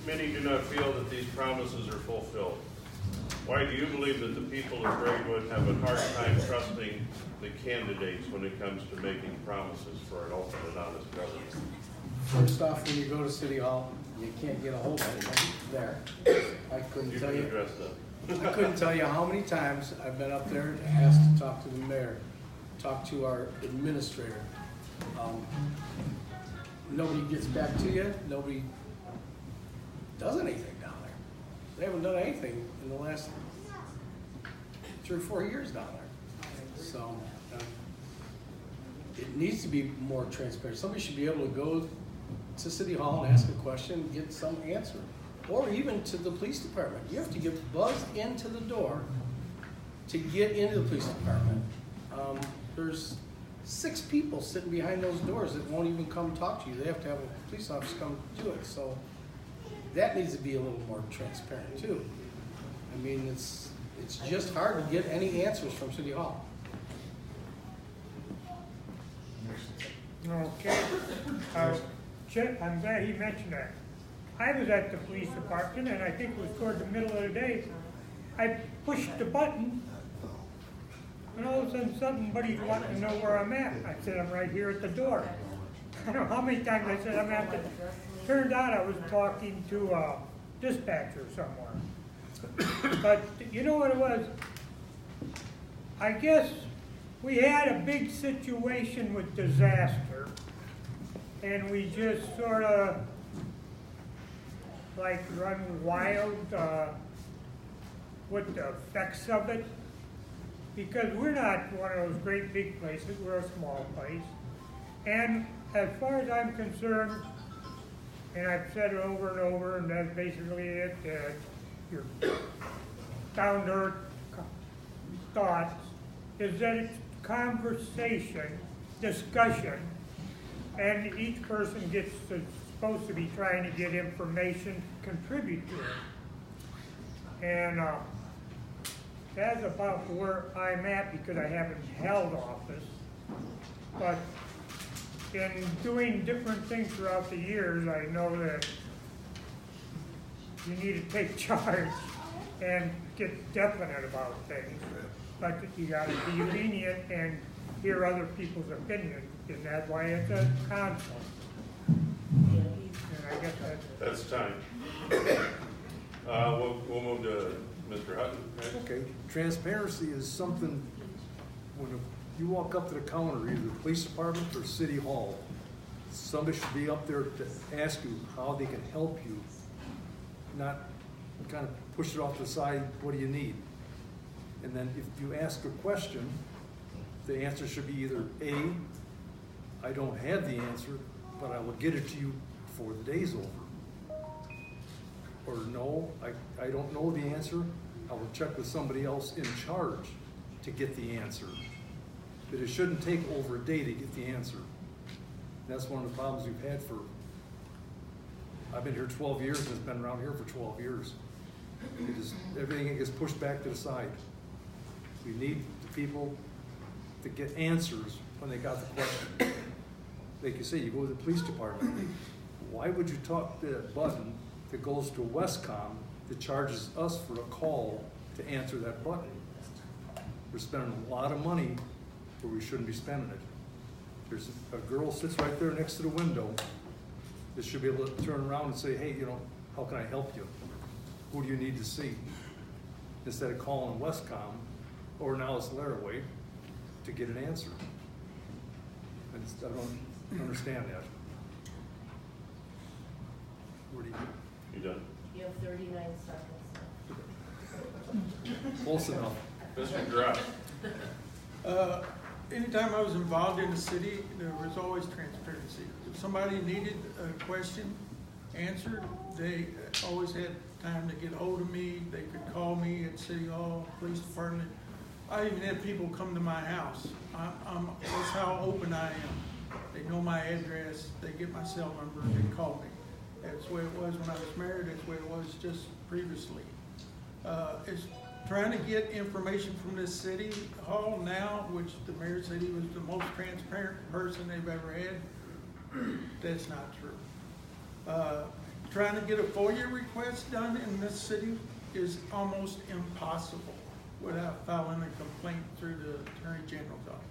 Speaker 11: many do not feel that these promises are fulfilled. Why do you believe that the people of Braidwood have a hard time trusting the candidates when it comes to making promises for an open and honest government?
Speaker 3: First off, when you go to City Hall, you can't get a hold of anybody there. I couldn't
Speaker 11: You
Speaker 3: tell
Speaker 11: can
Speaker 3: you.
Speaker 11: address that.
Speaker 3: I couldn't tell you how many times I've been up there and asked to talk to the mayor, talk to our administrator. Nobody gets back to you, nobody does anything down there. They haven't done anything in the last 3 or 4 years down there. So, it needs to be more transparent. Somebody should be able to go to City Hall and ask a question and get some answer. Or even to the police department. You have to get buzzed into the door to get into the police department. There's 6 people sitting behind those doors that won't even come talk to you. They have to have a police officer come do it. So that needs to be a little more transparent too. I mean, it's just hard to get any answers from City Hall.
Speaker 4: Okay. Chip, I'm glad he mentioned that. I was at the police department, and I think it was toward the middle of the day. I pushed the button, and all of a sudden somebody wanted to know where I'm at. I said, I'm right here at the door. I don't know how many times I said I'm at the... Turned out I was talking to a dispatcher somewhere. But you know what it was? I guess we had a big situation with disaster, and we just sort of like run wild with the effects of it, because we're not one of those great big places, we're a small place. And as far as I'm concerned, and I've said it over and over, and that's basically it, your down-to-earth thoughts, is that it's conversation, discussion, and each person gets to, supposed to be trying to get information, contribute to it. And that's about where I'm at, because I haven't held office. But in doing different things throughout the years, I know that you need to take charge and get definite about things, but you gotta be lenient and hear other people's opinions, and that's why it's a council. And I guess
Speaker 11: That's time. We'll move to Mr. Hutton next.
Speaker 5: Okay, transparency is something, when you walk up to the counter, either the police department or city hall, somebody should be up there to ask you how they can help you, not kind of push it off to the side, what do you need? And then if you ask a question, the answer should be either A, I don't have the answer, but I will get it to you before the day's over. Or no, I don't know the answer, I will check with somebody else in charge to get the answer. But it shouldn't take over a day to get the answer. That's one of the problems we've had I've been here 12 years and it's been around here for 12 years. Everything gets pushed back to the side. We need the people to get answers when they got the question. Like you say, you go to the police department. Why would you talk to that button that goes to Westcom that charges us for a call to answer that button? We're spending a lot of money where we shouldn't be spending it. There's a girl sits right there next to the window that should be able to turn around and say, hey, how can I help you? Who do you need to see? Instead of calling Westcom, or now it's Laraway, to get an answer. I don't understand that. What do
Speaker 11: You done?
Speaker 12: You have 39 seconds.
Speaker 5: Close enough.
Speaker 11: Mr. Groff.
Speaker 1: Anytime I was involved in the city, there was always transparency. If somebody needed a question answered, they always had time to get hold of me. They could call me at City Hall, Police Department. I even had people come to my house. That's how open I am. They know my address, they get my cell number, they call me. That's the way it was when I was married, that's the way it was just previously. It's trying to get information from this city hall now, which the mayor said he was the most transparent person they've ever had. That's not true. Trying to get a FOIA request done in this city is almost impossible without filing a complaint through the Attorney General's office.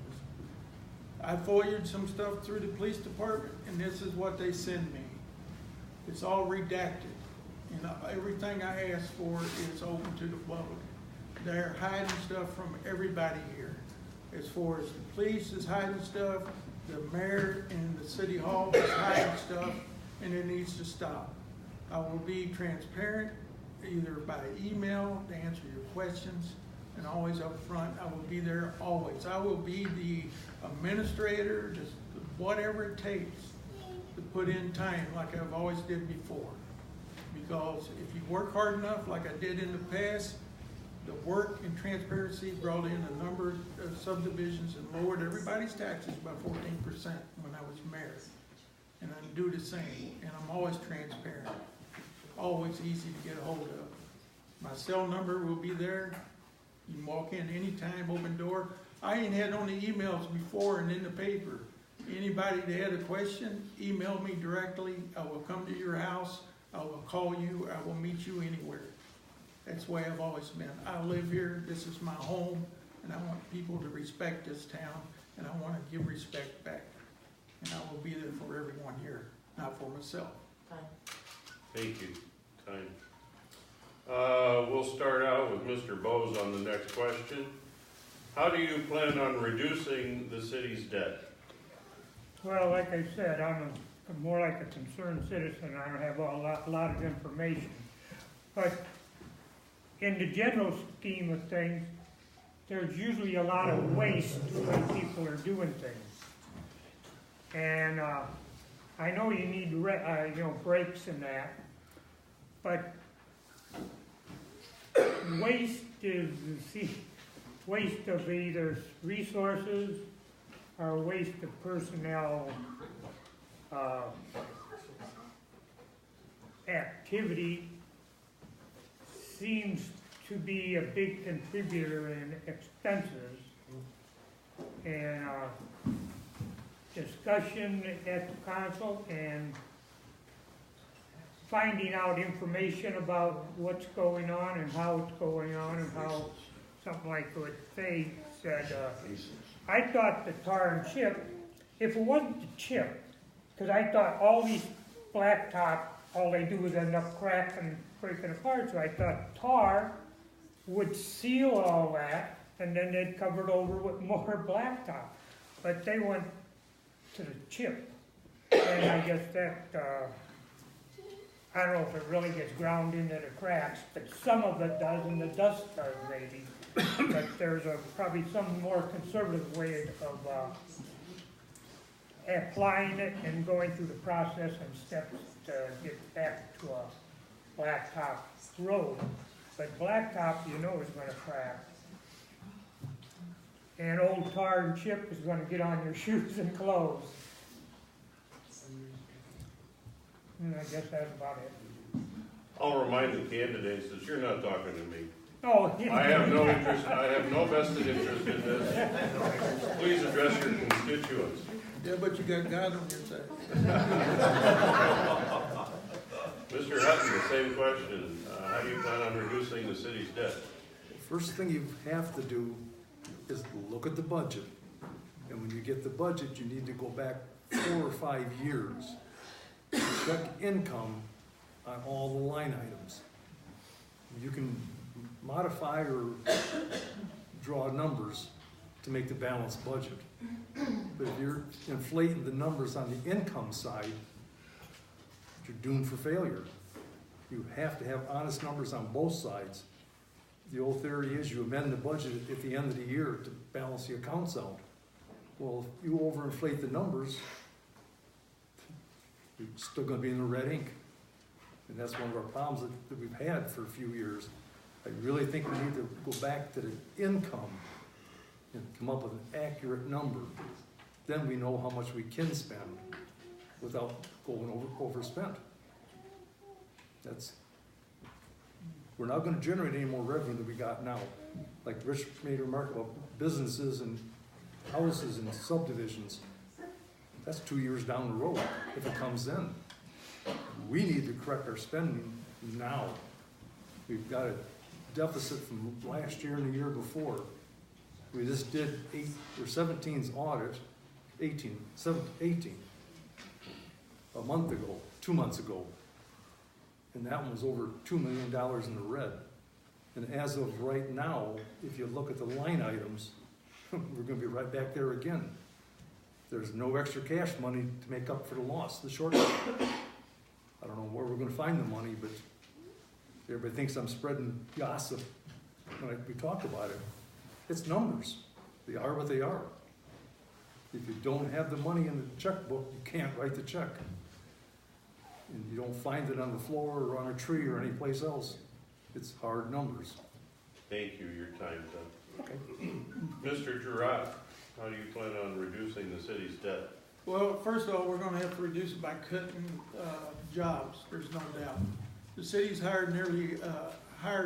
Speaker 1: I FOIA'd some stuff through the police department, and this is what they send me. It's all redacted. And everything I ask for is open to the public. They're hiding stuff from everybody here. As far as the police is hiding stuff, the mayor and the city hall is hiding stuff, and it needs to stop. I will be transparent, either by email to answer your questions, and always up front. I will be there always. I will be the administrator, just whatever it takes to put in time like I've always did before. Because if you work hard enough like I did in the past, the work and transparency brought in a number of subdivisions and lowered everybody's taxes by 14% when I was mayor. And I do the same, and I'm always transparent, always easy to get a hold of. My cell number will be there. You can walk in anytime, open door. I ain't had on the emails before and in the paper. Anybody that had a question, email me directly. I will come to your house. I will call you. I will meet you anywhere. That's the way I've always been. I live here. This is my home, and I want people to respect this town, and I want to give respect back. And I will be there for everyone here, not for myself.
Speaker 12: Time.
Speaker 11: Thank you. Time. We'll start out with Mr. Bose on the next question. How do you plan on reducing the city's debt?
Speaker 4: Well, like I said, I'm more like a concerned citizen. I don't have a lot of information. But in the general scheme of things, there's usually a lot of waste when people are doing things. And I know you need breaks and that, but waste is waste of either resources or waste of personnel activity seems to be a big contributor in expenses. And discussion at the council and finding out information about what's going on and how it's going on and how something like what Faye said, I thought the tar and chip, if it wasn't the chip, because I thought all these blacktop, all they do is end up cracking, breaking apart, so I thought tar would seal all that, and then they'd cover it over with more blacktop. But they went to the chip, and I guess that, I don't know if it really gets ground into the cracks, but some of it does, and the dust does maybe. But there's probably some more conservative way of applying it and going through the process and steps to get back to a blacktop road. But blacktop, you know, is going to crack. And old tar and chip is going to get on your shoes and clothes. And I guess that's about it.
Speaker 11: I'll remind the candidates that you're not talking to me.
Speaker 4: Oh, yeah.
Speaker 11: I have no interest, I have no vested interest in this. Please address your constituents.
Speaker 1: Yeah, but you got God on your side.
Speaker 11: Mr. Hutton, the same question. How do you plan on reducing the city's debt?
Speaker 5: First thing you have to do is look at the budget. And when you get the budget, you need to go back 4 or 5 years. Check income on all the line items. You can modify or draw numbers to make the balanced budget. But if you're inflating the numbers on the income side, you're doomed for failure. You have to have honest numbers on both sides. The old theory is you amend the budget at the end of the year to balance the accounts out. Well, if you overinflate the numbers, you're still going to be in the red ink. And that's one of our problems that we've had for a few years. I really think we need to go back to the income and come up with an accurate number. Then we know how much we can spend without going overspent. We're not going to generate any more revenue than we got now. Like Rich made a remark about businesses and houses and subdivisions. That's 2 years down the road if it comes in. We need to correct our spending now. We've got a deficit from last year and the year before. We just did 17's audit, 18, a month ago, 2 months ago. And that one was over $2 million in the red. And as of right now, if you look at the line items, we're going to be right back there again. There's no extra cash money to make up for the loss, the shortfall. I don't know where we're going to find the money, but everybody thinks I'm spreading gossip when we talk about it. It's numbers. They are what they are. If you don't have the money in the checkbook, you can't write the check. And you don't find it on the floor or on a tree or anyplace else. It's hard numbers.
Speaker 11: Thank you, your time's up.
Speaker 5: Okay.
Speaker 11: Mr. Girard, how do you plan on reducing the city's debt?
Speaker 1: Well, first of all, we're gonna have to reduce it by cutting, jobs, there's no doubt. The city's hired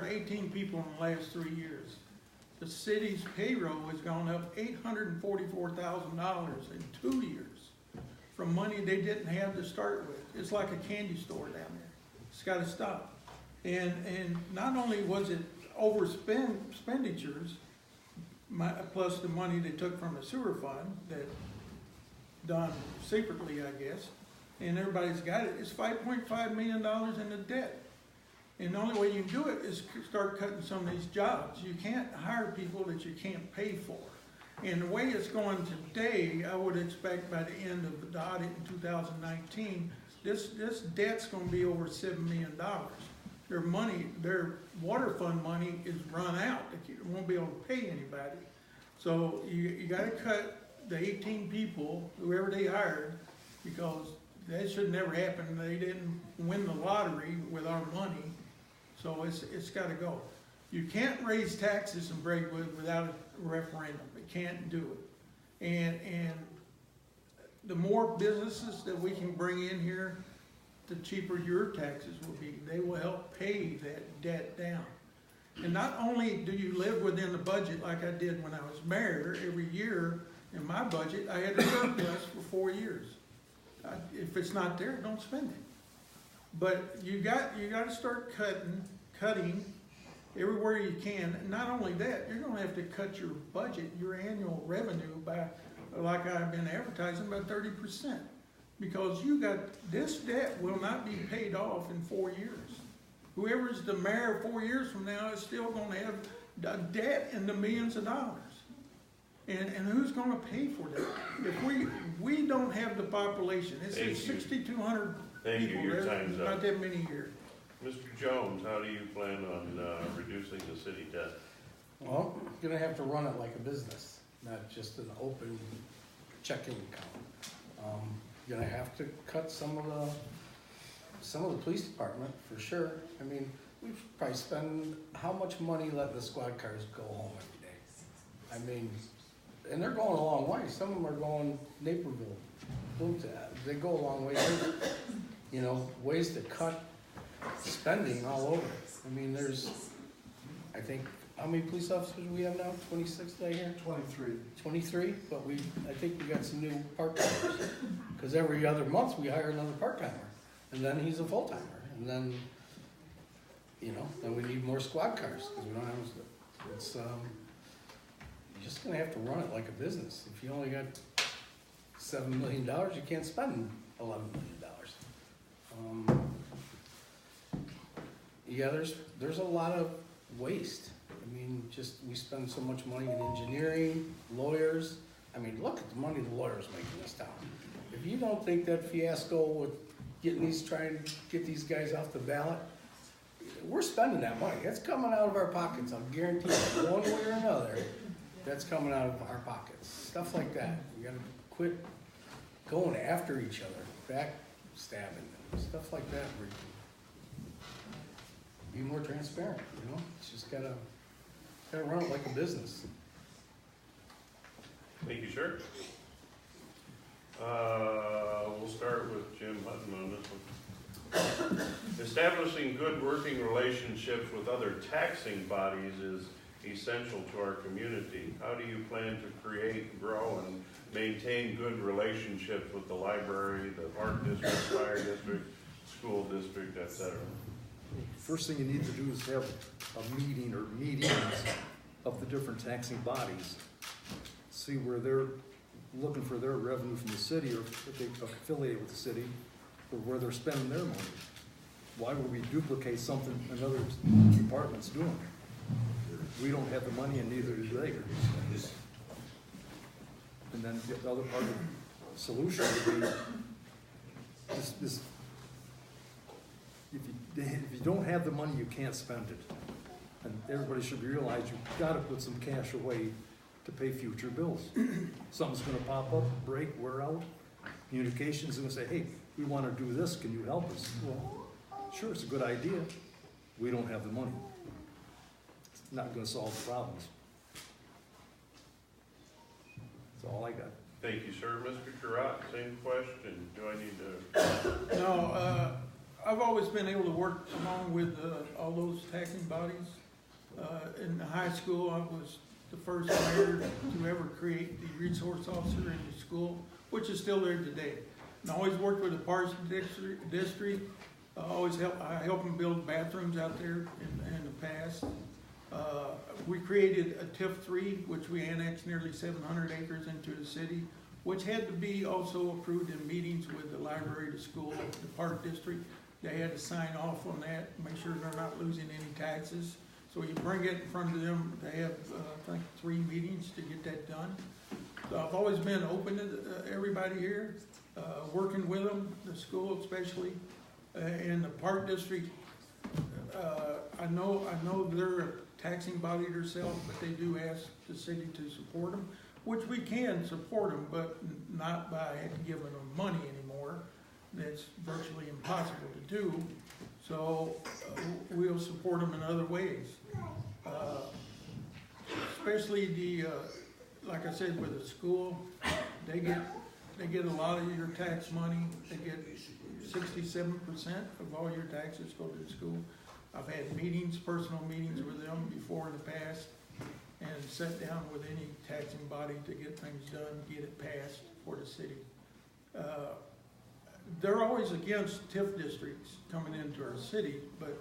Speaker 1: 18 people in the last 3 years. The city's payroll has gone up $844,000 in 2 years from money they didn't have to start with. It's like a candy store down there. It's gotta stop. And not only was it expenditures, plus the money they took from the sewer fund that done secretly, I guess, and everybody's got it, it's $5.5 million in the debt. And the only way you can do it is start cutting some of these jobs. You can't hire people that you can't pay for. And the way it's going today, I would expect by the end of the audit in 2019, this debt's gonna be over $7 million. Their money, their water fund money is run out. They won't be able to pay anybody. So you gotta cut the 18 people, whoever they hired, because that should never happen. They didn't win the lottery with our money. So it's gotta go. You can't raise taxes in Braidwood without a referendum. You can't do it. And the more businesses that we can bring in here, the cheaper your taxes will be. They will help pay that debt down. And not only do you live within the budget like I did when I was mayor, every year in my budget, I had a surplus for 4 years. If it's not there, don't spend it. But you got to start cutting everywhere you can. And not only that, you're gonna have to cut your budget, your annual revenue by, like I've been advertising, about 30%. Because this debt will not be paid off in 4 years. Whoever's the mayor 4 years from now is still gonna have a debt in the millions of dollars. And who's gonna pay for that? If we don't have the population, it's
Speaker 11: Thank you.
Speaker 1: 6,200
Speaker 11: Thank you.
Speaker 1: people,
Speaker 11: Your
Speaker 1: there's
Speaker 11: time's
Speaker 1: not
Speaker 11: up.
Speaker 1: that many here.
Speaker 11: Mr. Jones, how do you plan on reducing the city debt?
Speaker 3: Well, you're gonna have to run it like a business, not just an open checking account. You're gonna have to cut some of the police department, for sure. I mean, we probably spend how much money letting the squad cars go home every day? I mean, and they're going a long way. Some of them are going Naperville, they go a long way. You know, ways to cut spending all over. I mean, I think, how many police officers do we have now? 26 did I hear?
Speaker 2: 23.
Speaker 3: 23, but I think we got some new part-timers. Because every other month we hire another part-timer. And then he's a full-timer. And then, then we need more squad cars. Because we don't have, you're just gonna have to run it like a business. If you only got $7 million, you can't spend $11 million. Yeah, there's a lot of waste. I mean, we spend so much money in engineering, lawyers. I mean, look at the money the lawyers make in this town. If you don't think that fiasco with trying to get these guys off the ballot, we're spending that money. That's coming out of our pockets. I'll guarantee you, one way or another, that's coming out of our pockets. Stuff like that. We gotta quit going after each other, backstabbing, stuff like that. Be more transparent, It's just gotta run it like a business.
Speaker 11: Thank you, sir. We'll start with Jim Hutton on this one. Establishing good working relationships with other taxing bodies is essential to our community. How do you plan to create, grow, and maintain good relationships with the library, the park district, fire district, school district, etc.?
Speaker 5: First thing you need to do is have a meeting or meetings of the different taxing bodies. See where they're looking for their revenue from the city, or if they affiliate with the city, or where they're spending their money. Why would we duplicate something another department's doing? We don't have the money and neither do they. And then the other part of the solution would be this if you don't have the money, you can't spend it. And everybody should realize you've got to put some cash away to pay future bills. Something's gonna pop up, break, wear out. Communications is gonna say, hey, we wanna do this, can you help us? Well, sure, it's a good idea. We don't have the money. It's not gonna solve the problems. That's all I got.
Speaker 11: Thank you, sir. Mr. Carrot, same question. Do I need to?
Speaker 1: No, I've always been able to work along with all those taxing bodies. In high school, I was the first mayor to ever create the resource officer in the school, which is still there today. And I always worked with the parks district. I helped them build bathrooms out there in the past. We created a TIF 3, which we annexed nearly 700 acres into the city, which had to be also approved in meetings with the library, the school, the park district. They had to sign off on that, make sure they're not losing any taxes. So you bring it in front of them, they have, I think, 3 meetings to get that done. So I've always been open to everybody here, working with them, the school especially, and the park district. I know they're a taxing body themselves, but they do ask the city to support them, which we can support them, but not by giving them money anymore. That's virtually impossible to do. So we'll support them in other ways. Especially like I said, with the school, they get a lot of your tax money. They get 67% of all your taxes go to the school. I've had personal meetings with them before in the past, and sat down with any taxing body to get things done, get it passed for the city. they're always against TIF districts coming into our city, but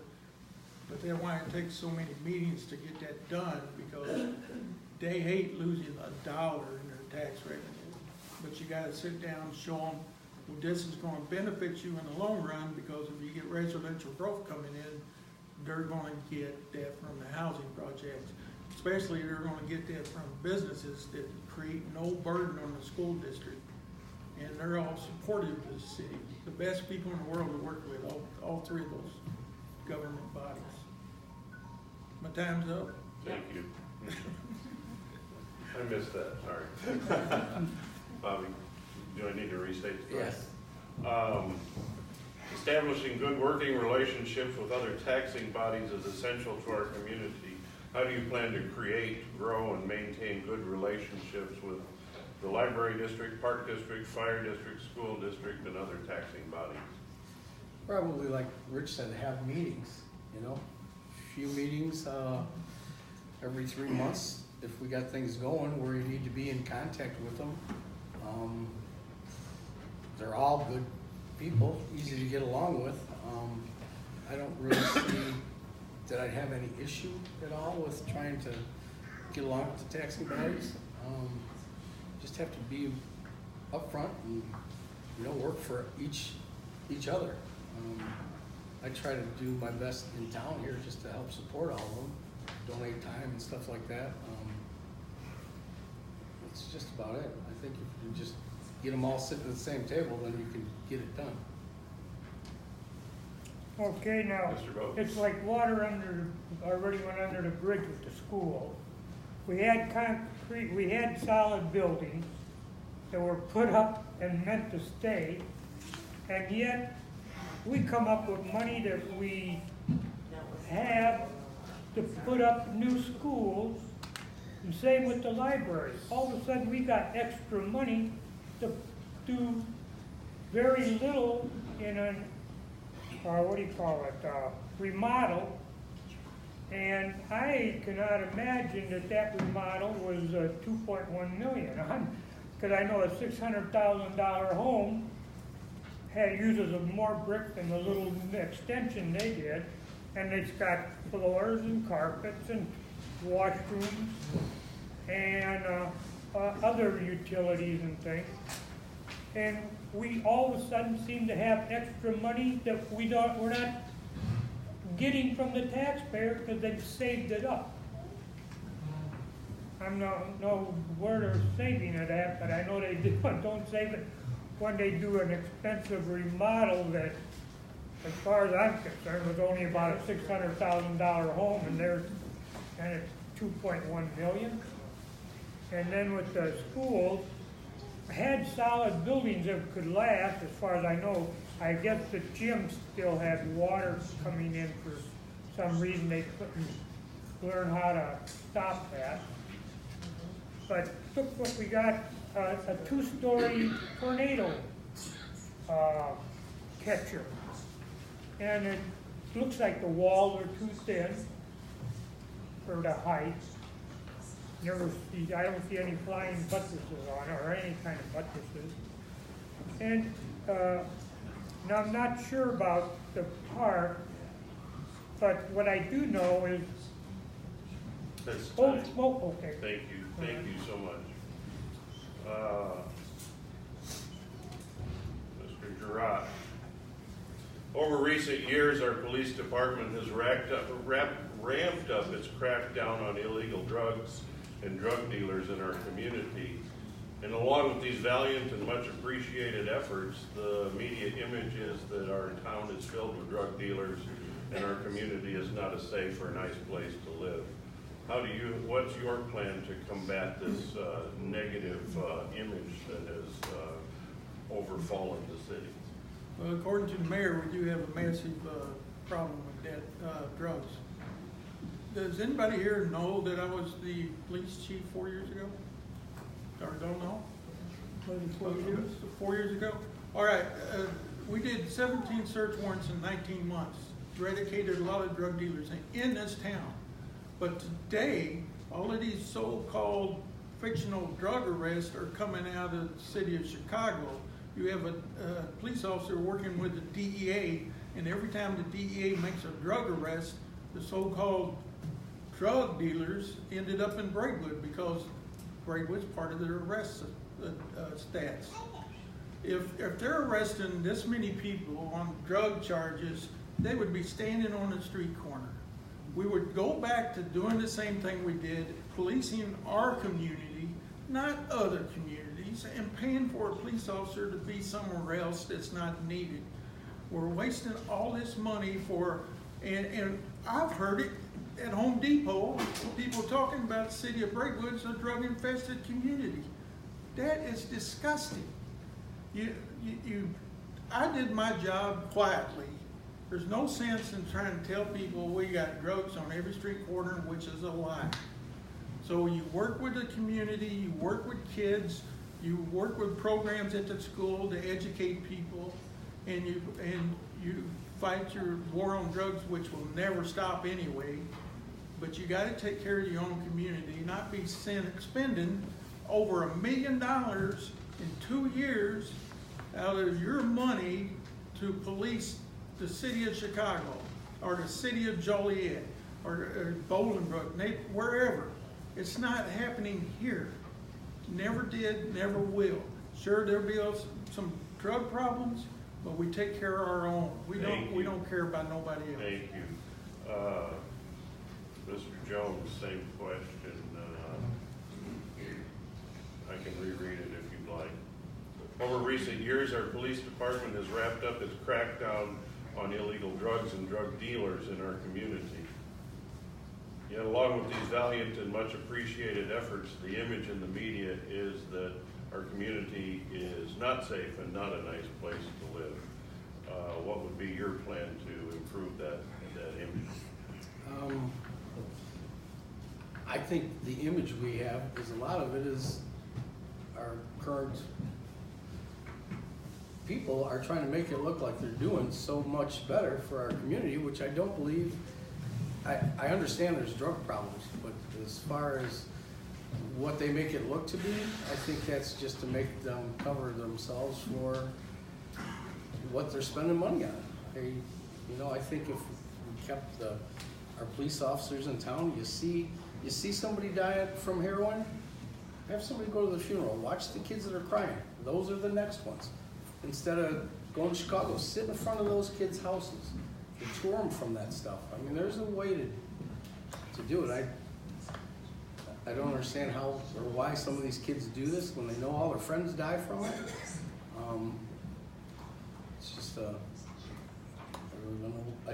Speaker 1: they want to take so many meetings to get that done because they hate losing $1 in their tax revenue. But you gotta sit down, show them, well, this is gonna benefit you in the long run, because if you get residential growth coming in, they're gonna get that from the housing projects. Especially they're gonna get that from businesses that create no burden on the school district. And they're all supportive of the city, the best people in the world to work with, all three of those government bodies. My time's up.
Speaker 11: Thank you. I missed that, sorry. Bobby, do I need to restate the
Speaker 3: Yes.
Speaker 11: Establishing good working relationships with other taxing bodies is essential to our community. How do you plan to create, grow, and maintain good relationships with the library district, park district, fire district, school district, and other taxing bodies?
Speaker 3: Probably like Rich said, have meetings, you know, few meetings, every 3 months. If we got things going where you need to be in contact with them. They're all good people, easy to get along with. I don't really see that I'd have any issue at all with trying to get along with the taxing bodies. Just have to be upfront and, you know, work for each other. I try to do my best in town here just to help support all of them, donate time and stuff like that. That's just about it. I think if you just get them all sitting at the same table, then you can get it done.
Speaker 4: Okay, now,
Speaker 11: Mr. Vogt.
Speaker 4: it's like water already went under the bridge with the school. We had concrete, we had solid buildings that were put up and meant to stay, and yet we come up with money that we have to put up new schools, and same with the library. All of a sudden, we got extra money to do very little in an, remodel. And I cannot imagine that remodel was $2.1 million. Because I know a $600,000 home uses more brick than the little extension they did. And it's got floors and carpets and washrooms and other utilities and things. And we all of a sudden seem to have extra money that we're not getting from the taxpayer because they've saved it up. I don't know where they're saving it at, but I know they don't save it when they do an expensive remodel that, as far as I'm concerned, was only about a $600,000 home, and there's kind of $2.1 million. And then with the schools, had solid buildings that could last, as far as I know. I guess the gym still had water coming in for some reason. They couldn't learn how to stop that. But look what we got, a 2-story tornado catcher. And it looks like the walls are too thin for the height. I don't see any flying buttresses on it, or any kind of buttresses. And now I'm not sure about the park, but what I do know is,
Speaker 11: That's
Speaker 4: oh,
Speaker 11: time.
Speaker 4: okay.
Speaker 11: Thank you so much. Mr. Girat. Over recent years, our police department has ramped up its crackdown on illegal drugs and drug dealers in our community. And along with these valiant and much appreciated efforts, the media image is that our town is filled with drug dealers and our community is not a safe or nice place to live. What's your plan to combat this negative image that has overfallen the city?
Speaker 1: Well, according to the mayor, we do have a massive problem with that drugs. Does anybody here know that I was the police chief 4 years ago? Or don't know? 4 years ago? All right, we did 17 search warrants in 19 months. Eradicated a lot of drug dealers in this town. But today, all of these so-called fictional drug arrests are coming out of the city of Chicago. You have a police officer working with the DEA, and every time the DEA makes a drug arrest, the so-called drug dealers ended up in Braidwood because Braidwood's part of their arrest stats. If they're arresting this many people on drug charges, they would be standing on the street corner. We would go back to doing the same thing we did, policing our community, not other communities, and paying for a police officer to be somewhere else that's not needed. We're wasting all this money for, and I've heard it at Home Depot, people talking about the city of Braidwood's a drug-infested community. That is disgusting. I did my job quietly. There's no sense in trying to tell people we got drugs on every street corner, which is a lie. So you work with the community, you work with kids, you work with programs at the school to educate people, and you fight your war on drugs, which will never stop anyway. But you got to take care of your own community, not be spending over $1 million in 2 years out of your money to police the city of Chicago, or the city of Joliet, or Bolingbrook, wherever. It's not happening here. Never did, never will. Sure, there'll be some drug problems, but we take care of our own. We don't care about nobody else.
Speaker 11: Thank you. Mr. Jones, same question. I can reread it if you'd like. Over recent years, our police department has wrapped up its crackdown on illegal drugs and drug dealers in our community. Yet along with these valiant and much appreciated efforts, the image in the media is that our community is not safe and not a nice place to live. What would be your plan to improve that image?
Speaker 3: I think the image we have is a lot of it is our current people are trying to make it look like they're doing so much better for our community, which I don't believe. I understand there's drug problems, but as far as what they make it look to be, I think that's just to make them cover themselves for what they're spending money on. I think if we kept our police officers in town, you see somebody die from heroin, have somebody go to the funeral, watch the kids that are crying. Those are the next ones. Instead of going to Chicago, sit in front of those kids' houses and tour them from that stuff. I mean, there's a way to do it. I don't understand how or why some of these kids do this when they know all their friends die from it. It's just I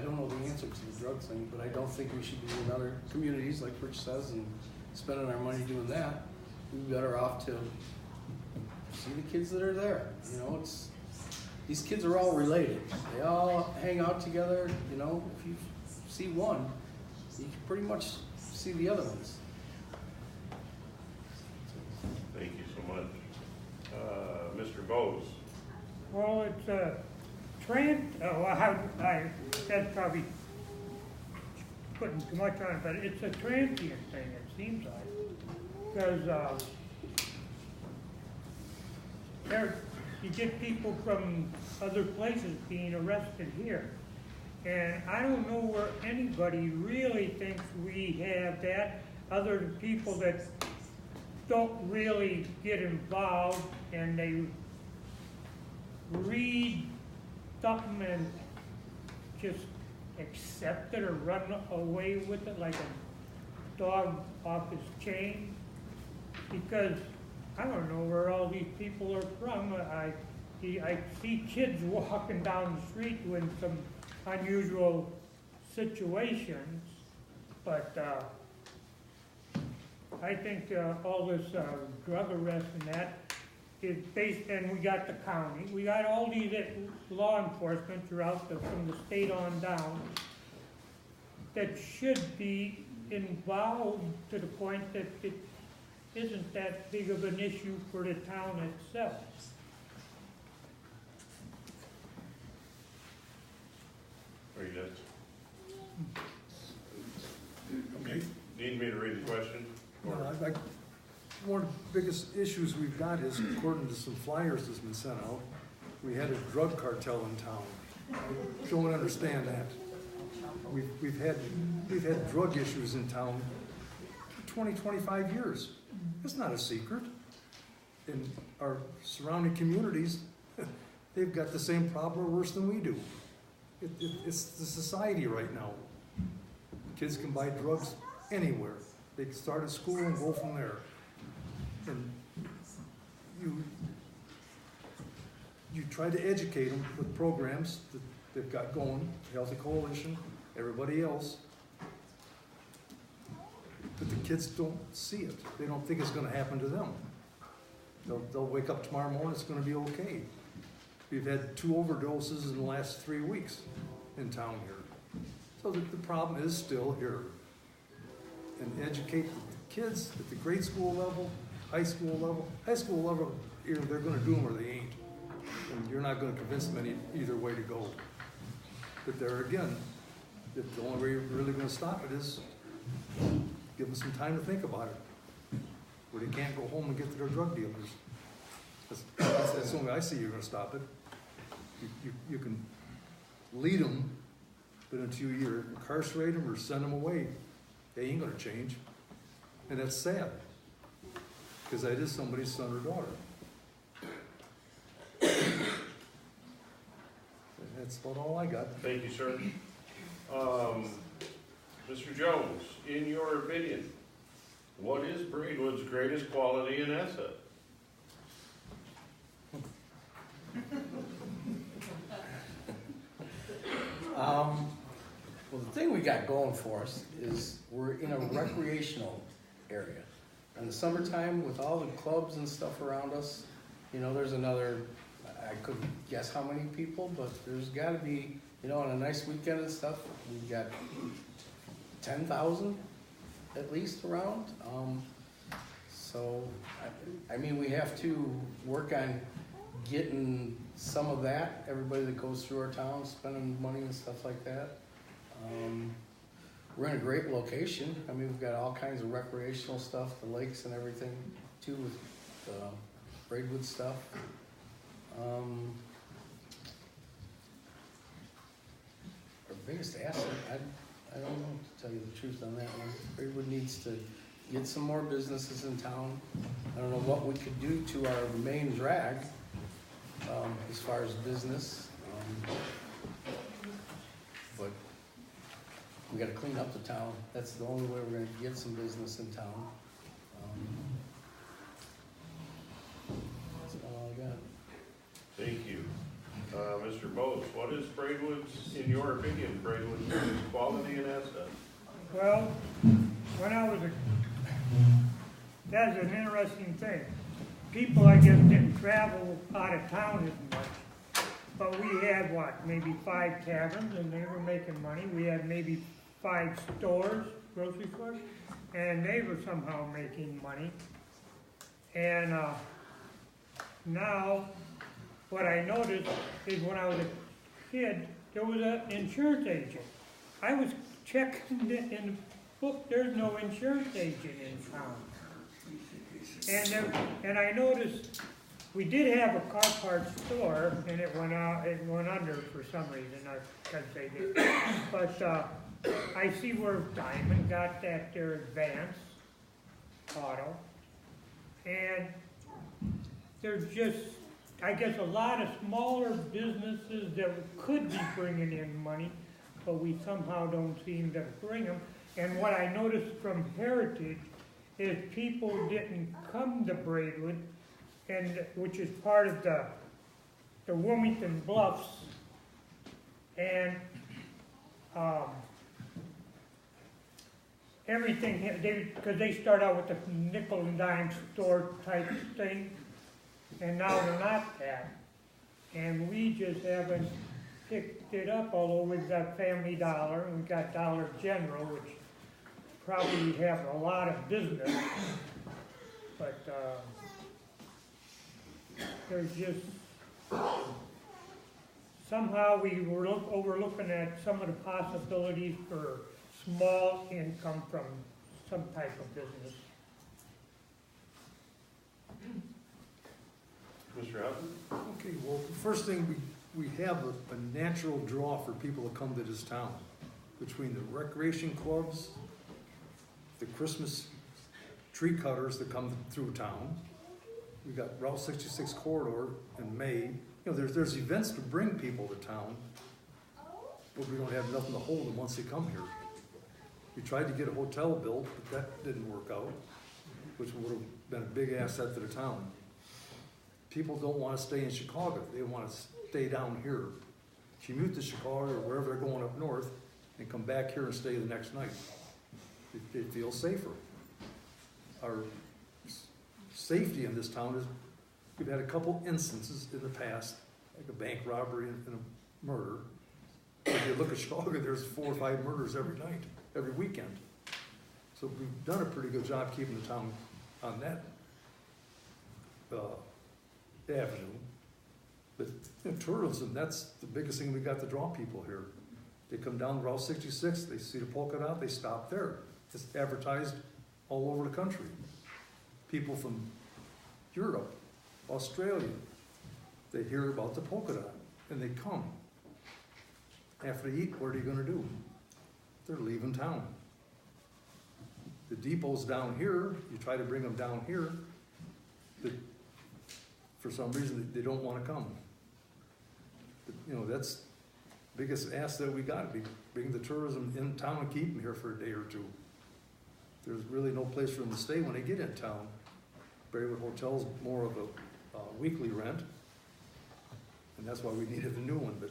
Speaker 3: don't know the answer to the drug thing, but I don't think we should be in other communities, like Rich says, and spending our money doing that. We'd be better off to see the kids that are there. These kids are all related. They all hang out together. If you see one, you can pretty much see the other ones.
Speaker 11: Thank you so much. Mr. Bose.
Speaker 4: Well, it's a that's probably putting too much on it, but it's a transient thing, it seems like. Because you get people from other places being arrested here. And I don't know where anybody really thinks we have that, other than people that don't really get involved and they read something and just accept it or run away with it like a dog off his chain. Because I don't know where all these people are from. I see kids walking down the street doing some unusual situations, but I think all this drug arrest and that is based, and we got the county, we got all these law enforcement throughout from the state on down that should be involved to the point that it isn't that big of an issue for the town itself.
Speaker 11: Are you done?
Speaker 5: Okay.
Speaker 11: Need me to read the question?
Speaker 5: One of the biggest issues we've got is, according to some flyers that's been sent out, we had a drug cartel in town. I don't understand that. We've had drug issues in town for 20, 25 years. It's not a secret. In our surrounding communities, they've got the same problem or worse than we do. It's the society right now. Kids can buy drugs anywhere. They can start at school and go from there. And you try to educate them with programs that they've got going, Healthy Coalition, everybody else. But the kids don't see it. They don't think it's going to happen to them. They'll wake up tomorrow morning, it's going to be okay. We've had 2 overdoses in the last 3 weeks in town here. So the problem is still here. And educate the kids at the grade school level, high school level. High school level, either they're going to do them or they ain't. And you're not going to convince them either way to go. But there again, the only way you're really going to stop it is give them some time to think about it. Where they can't go home and get to their drug dealers. That's the only way I see you're going to stop it. You can lead them, but until you either incarcerate them or send them away, they ain't going to change. And that's sad, because that is somebody's son or daughter. That's about all I got.
Speaker 11: Thank you, sir. Mr. Jones, in your opinion, what is Braidwood's greatest quality and asset?
Speaker 3: Well, the thing we got going for us is we're in a recreational area. In the summertime, with all the clubs and stuff around us, you know, there's another, I couldn't guess how many people, but there's got to be, you know, on a nice weekend and stuff, we've got 10,000 at least around. So, I mean, we have to work on getting some of that, everybody that goes through our town, spending money and stuff like that. We're in a great location. I mean, we've got all kinds of recreational stuff, the lakes and everything, too, with the Braidwood stuff. Our biggest asset, I don't know, to tell you the truth on that one. Braidwood needs to get some more businesses in town. I don't know what we could do to our main drag as far as business. But we gotta clean up the town. That's the only way we're gonna get some business in town. That's about all I got.
Speaker 11: Thank you. Mr. Bose, what is Braidwood's, in your opinion, Braidwood's greatest quality and asset?
Speaker 4: Well, when I was that's an interesting thing. People, I guess, didn't travel out of town as much. But we had, what, maybe 5 taverns, and they were making money. We had maybe 5 stores, grocery stores, and they were somehow making money. And now, what I noticed is when I was a kid, there was an insurance agent. I was checking in the book, there's no insurance agent in town. And I noticed we did have a car parts store, and it went under for some reason, because they did. But I see where Diamond got that their Advance Auto, and there's just, I guess, a lot of smaller businesses that could be bringing in money, but we somehow don't seem to bring them. And what I noticed from Heritage is people didn't come to Braidwood, and which is part of the Wilmington Bluffs, and everything, because they start out with the nickel and dime store type thing, and now they're not that. And we just haven't picked it up, although we've got Family Dollar, and we've got Dollar General, which probably have a lot of business, but there's just, somehow we were overlooking at some of the possibilities for small income from some type of business.
Speaker 11: Mr. Houghton?
Speaker 5: Okay, well, the first thing, we have a natural draw for people to come to this town. Between the recreation clubs, the Christmas tree cutters that come through town. We got Route 66 corridor in May. You know, there's events to bring people to town, but we don't have nothing to hold them once they come here. We tried to get a hotel built, but that didn't work out, which would have been a big asset to the town. People don't want to stay in Chicago. They want to stay down here. Commute to Chicago or wherever they're going up north and come back here and stay the next night. They feel safer. Our safety in this town is, we've had a couple instances in the past, like a bank robbery and a murder. If you look at Chicago, there's 4 or 5 murders every night, every weekend. So we've done a pretty good job keeping the town on that avenue. But you know, tourism, that's the biggest thing we got to draw people here. They come down Route 66, they see the polka dot, they stop there. It's advertised all over the country. People from Europe, Australia, they hear about the polka dot and they come. After they eat, what are they gonna do? They're leaving town. The depot's down here, you try to bring them down here, but for some reason they don't wanna come. But, you know, that's the biggest asset we got, be bring the tourism in town and keep them here for a day or two. There's really no place for them to stay when they get in town. Braidwood Hotel's more of a weekly rent, and that's why we needed a new one, but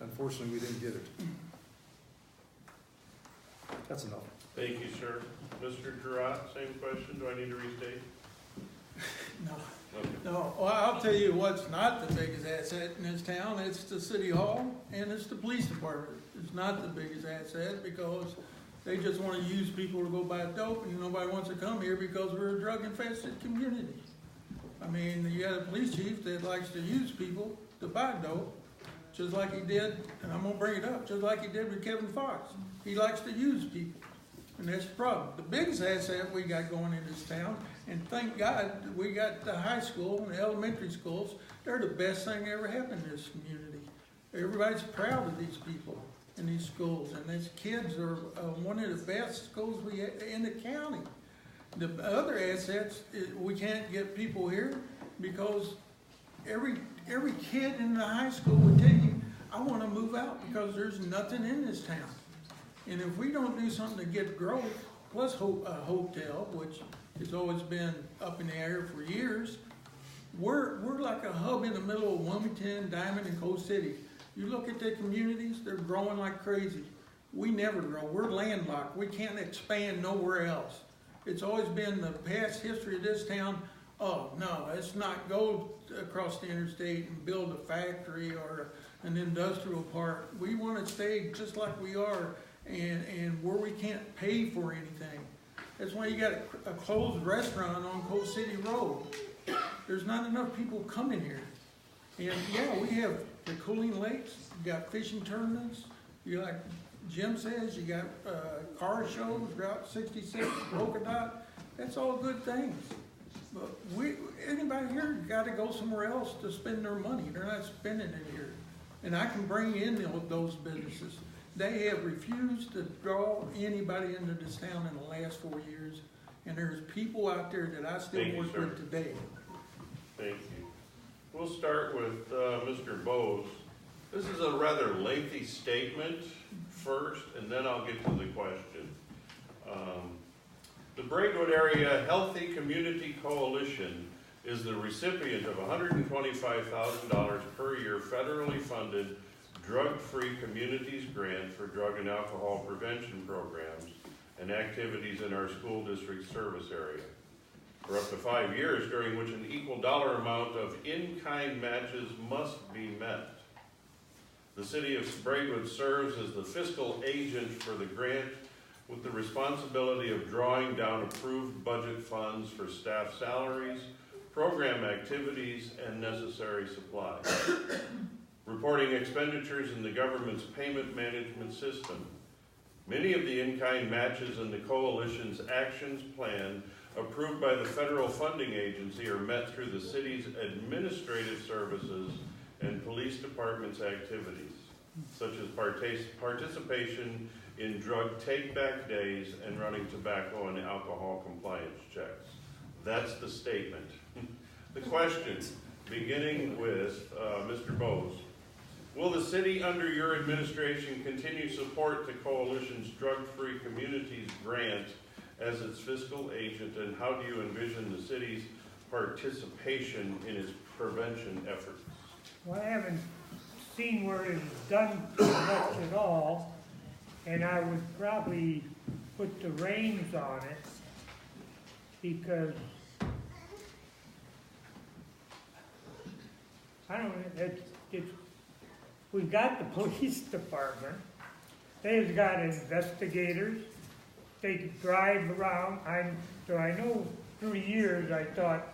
Speaker 5: unfortunately we didn't get it. That's enough.
Speaker 11: Thank you, sir. Mr. Girat, same question. Do I need to restate?
Speaker 1: No.
Speaker 11: Okay.
Speaker 1: No, well, I'll tell you what's not the biggest asset in this town. It's the city hall and it's the police department. It's not the biggest asset because they just want to use people to go buy dope and nobody wants to come here because we're a drug infested community. I mean, you got a police chief that likes to use people to buy dope, just like he did, and I'm gonna bring it up, just like he did with Kevin Fox. He likes to use people, and that's the problem. The biggest asset we got going in this town, and thank God we got the high school and the elementary schools. They're the best thing that ever happened in this community. Everybody's proud of these people in these schools, and these kids are one of the best schools in the county. The other assets, we can't get people here because every kid in the high school would tell you, I want to move out because there's nothing in this town. And if we don't do something to get growth, plus a hotel, which has always been up in the air for years, we're like a hub in the middle of Wilmington, Diamond, and Coal City. You look at the communities, they're growing like crazy. We never grow. We're landlocked. We can't expand nowhere else. It's always been the past history of this town. Oh, no, let's not go across the interstate and build a factory or an industrial park. We want to stay just like we are and where we can't pay for anything. That's why you got a closed restaurant on Coal City Road. There's not enough people coming here. And yeah, we have the cooling lakes, you got fishing tournaments, you like Jim says, you got car shows, Route 66, polka dot. That's all good things. But anybody here got to go somewhere else to spend their money. They're not spending it here. And I can bring in those businesses. They have refused to draw anybody into this town in the last 4 years. And there's people out there that I still work with today.
Speaker 11: Thank you. We'll start with Mr. Bose. This is a rather lengthy statement first, and then I'll get to the question. The Braidwood Area Healthy Community Coalition is the recipient of $125,000 per year federally funded drug-free communities grant for drug and alcohol prevention programs and activities in our school district service area for up to 5 years, during which an equal dollar amount of in-kind matches must be met. The city of Braidwood serves as the fiscal agent for the grant with the responsibility of drawing down approved budget funds for staff salaries, program activities, and necessary supplies. Reporting expenditures in the government's payment management system. Many of the in-kind matches in the coalition's actions plan approved by the federal funding agency are met through the city's administrative services and police department's activities, such as participation in drug take-back days and running tobacco and alcohol compliance checks. That's the statement. The question, beginning with Mr. Bose. Will the city under your administration continue support the coalition's Drug-Free Communities grant as its fiscal agent, and how do you envision the city's participation in its prevention efforts?
Speaker 4: Well, I haven't seen where it is done much at all, and I would probably put the reins on it, because I don't know, we've got the police department, they've got investigators, they could drive around. So I know through the years I thought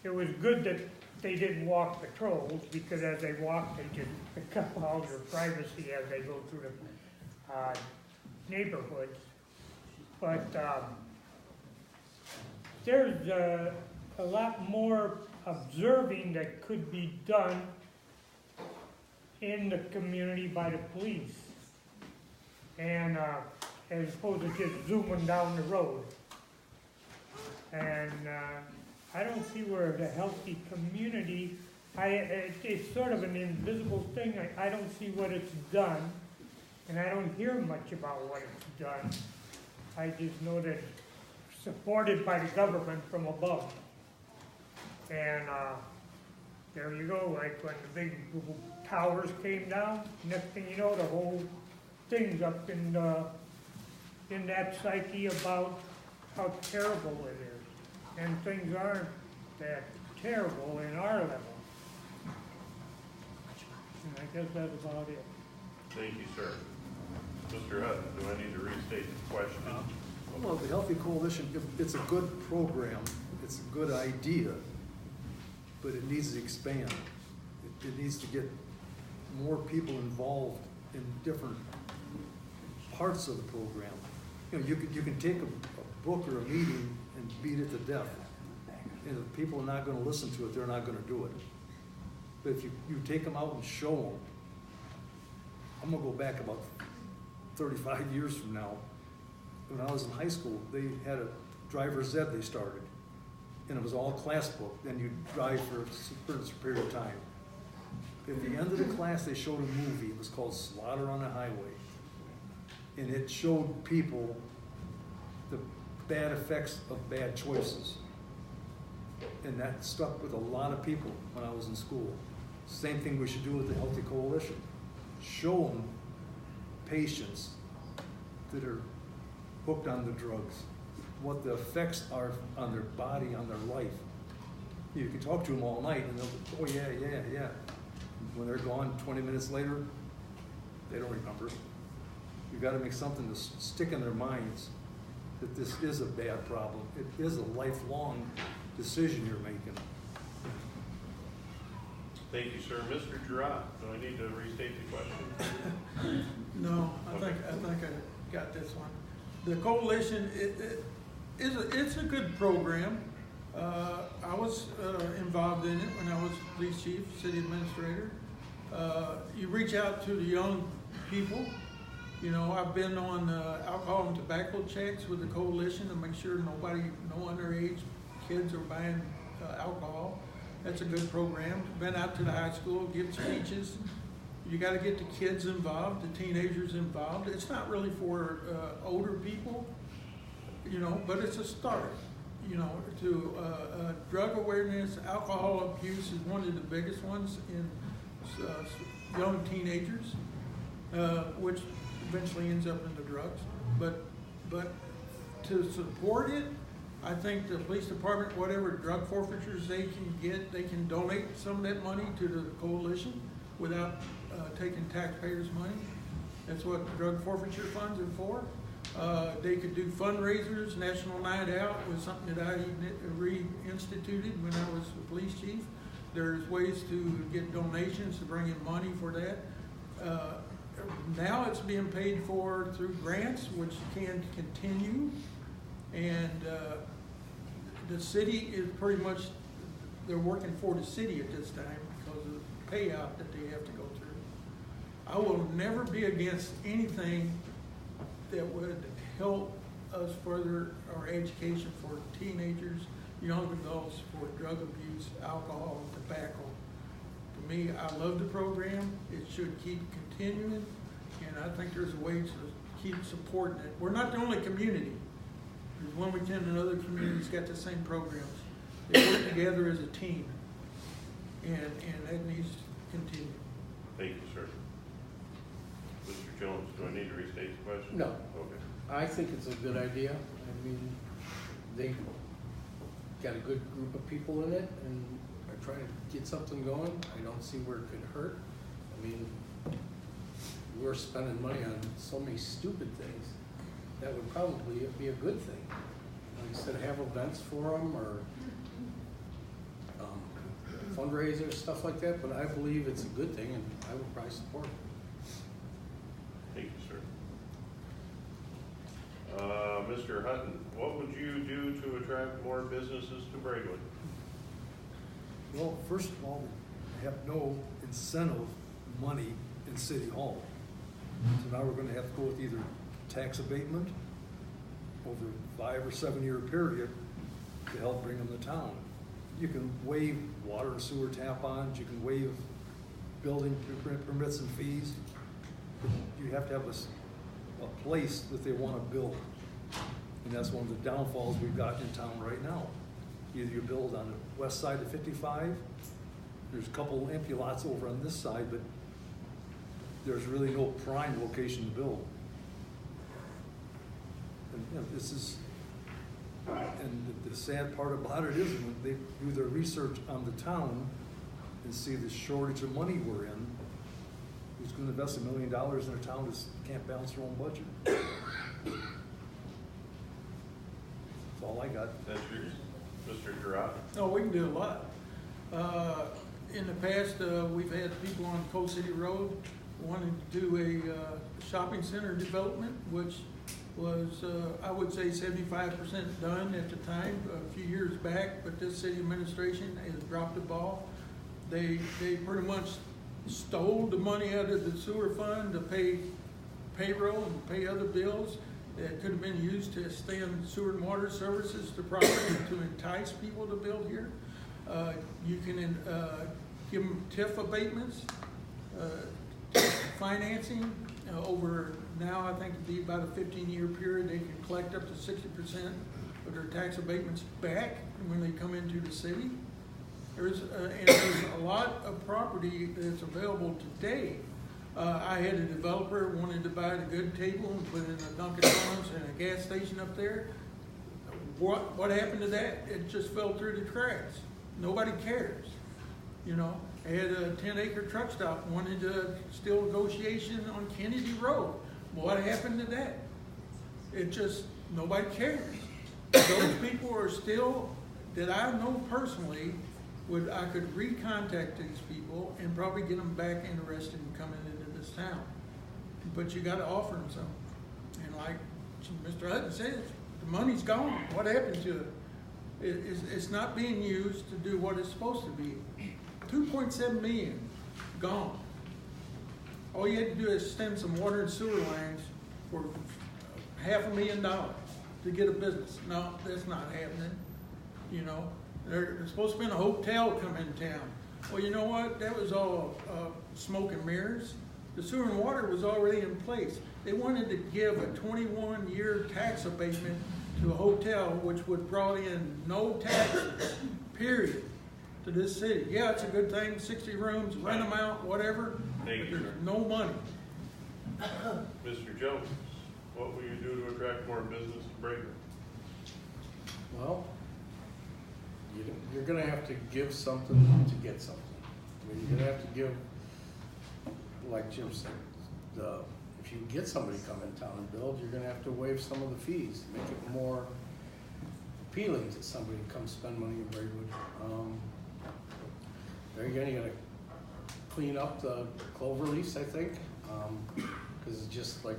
Speaker 4: it was good that they didn't walk patrols, because as they walk, they just pick up all their privacy as they go through the neighborhoods. But there's a lot more observing that could be done in the community by the police, and as opposed to just zooming down the road. And I don't see where the healthy community, it's sort of an invisible thing. I don't see what it's done, and I don't hear much about what it's done. I just know that it's supported by the government from above. And there you go, like when the big towers came down, next thing you know, the whole thing's up in that psyche about how terrible it is. And things aren't that terrible in our level. And I guess that's about it.
Speaker 11: Thank you, sir. Mr. Hutton, do I need to restate the question?
Speaker 5: Well, the Healthy Coalition, it's a good program, it's a good idea, but it needs to expand. It needs to get more people involved in different parts of the program. You know, you can take a book or a meeting and beat it to death. And if people are not going to listen to it, they're not going to do it. But if you take them out and show them, I'm going to go back about 35 years from now. When I was in high school, they had a driver's ed they started. And it was all class book. Then you drive for a certain period of time. At the end of the class, they showed a movie. It was called Slaughter on the Highway. And it showed people the bad effects of bad choices. And that stuck with a lot of people when I was in school. Same thing we should do with the Healthy Coalition. Show them patients that are hooked on the drugs, what the effects are on their body, on their life. You can talk to them all night and they'll go, oh yeah. When they're gone 20 minutes later, they don't remember. You've got to make something to stick in their minds that this is a bad problem. It is a lifelong decision you're making.
Speaker 11: Thank you, sir. Mr. Girard, do I need to restate the question?
Speaker 1: No, I think I got this one. The coalition, it's a good program. I was involved in it when I was police chief, city administrator. You reach out to the young people. You know, I've been on alcohol and tobacco checks with the coalition to make sure no underage kids are buying alcohol. That's a good program. Been out to the high school, give speeches. You got to get the kids involved, the teenagers involved. It's not really for older people, you know, but it's a start. You know, to drug awareness, alcohol abuse is one of the biggest ones in young teenagers, which eventually ends up into drugs. But to support it, I think the police department, whatever drug forfeitures they can get, they can donate some of that money to the coalition without taking taxpayers' money. That's what drug forfeiture funds are for. They could do fundraisers. National Night Out was something that I reinstituted when I was the police chief. There's ways to get donations to bring in money for that. now it's being paid for through grants, which can continue. And the city is pretty much, they're working for the city at this time because of the payout that they have to go through. I will never be against anything that would help us further our education for teenagers, young adults, for drug abuse, alcohol, tobacco. To me, I love the program. It should keep continuing, and I think there's a way to keep supporting it. We're not the only community. There's Wilmington and other communities got the same programs. They work together as a team, and that needs to continue.
Speaker 11: Thank you, sir. Mr. Jones, do I need to restate the question?
Speaker 3: No.
Speaker 11: Okay.
Speaker 3: I think it's a good idea. I mean, they got a good group of people in it and are trying to get something going. I don't see where it could hurt. I mean, we're spending money on so many stupid things. That would probably be a good thing. Like I said, have events for them or fundraisers, stuff like that, but I believe it's a good thing and I would probably support it.
Speaker 11: Thank you, sir. Mr. Hutton, what would you do to attract more businesses to Braidwood?
Speaker 5: Well, first of all, we have no incentive money in City Hall. So now we're gonna have to go with either tax abatement over a 5 or 7 year period to help bring them to town. You can waive water and sewer tap-ons, you can waive building permits and fees, but you have to have a place that they wanna build. And that's one of the downfalls we've got in town right now. Either you build on the west side of 55, there's a couple empty lots over on this side, but there's really no prime location to build. And you know, this is, and the sad part about it is when they do their research on the town and see the shortage of money we're in, who's gonna invest $1 million in a town that can't balance their own budget? That's all I got.
Speaker 11: That's yours, Mr. Gerard.
Speaker 1: Oh, we can do a lot. In the past, we've had people on Coast City Road wanting to do a shopping center development, which was, I would say 75% done at the time, a few years back, but this city administration has dropped the ball. They pretty much stole the money out of the sewer fund to pay payroll and pay other bills that could have been used to extend sewer and water services to property to entice people to build here. You can give them TIF abatements, financing over now, I think it'd be about a 15-year period. They can collect up to 60% of their tax abatements back when they come into the city. And there's a lot of property that's available today. I had a developer wanted to buy the good table and put in a Dunkin' Donuts and a gas station up there. What happened to that? It just fell through the cracks. Nobody cares, you know. I had a 10-acre truck stop, wanted to still negotiation on Kennedy Road. What happened to that? It just, nobody cares. Those people are still, that I know personally, I could recontact these people and probably get them back interested in coming into this town. But you gotta offer them something. And like Mr. Hutton says, the money's gone. What happened to it? It's not being used to do what it's supposed to be. 2.7 million gone. All you had to do is extend some water and sewer lines for $500,000 to get a business. No, that's not happening. You know, there's supposed to be a hotel come in town. Well, you know what? That was all smoke and mirrors. The sewer and water was already in place. They wanted to give a 21-year tax abatement to a hotel, which would brought in no taxes, period, to this city. Yeah, it's a good thing, 60 rooms, rent them out, whatever,
Speaker 11: Thank
Speaker 1: but
Speaker 11: you,
Speaker 1: there's
Speaker 11: sir.
Speaker 1: no money.
Speaker 11: Mr. Jones, what will you do to attract more business to Braidwood?
Speaker 3: Well, you're gonna have to give something to get something. I mean, you're gonna have to give, like Jim said, if you get somebody to come in town and build, you're gonna have to waive some of the fees, make it more appealing to somebody to come spend money in Braidwood. There again, you gotta clean up the clover leaves, I think. Cause it's just like,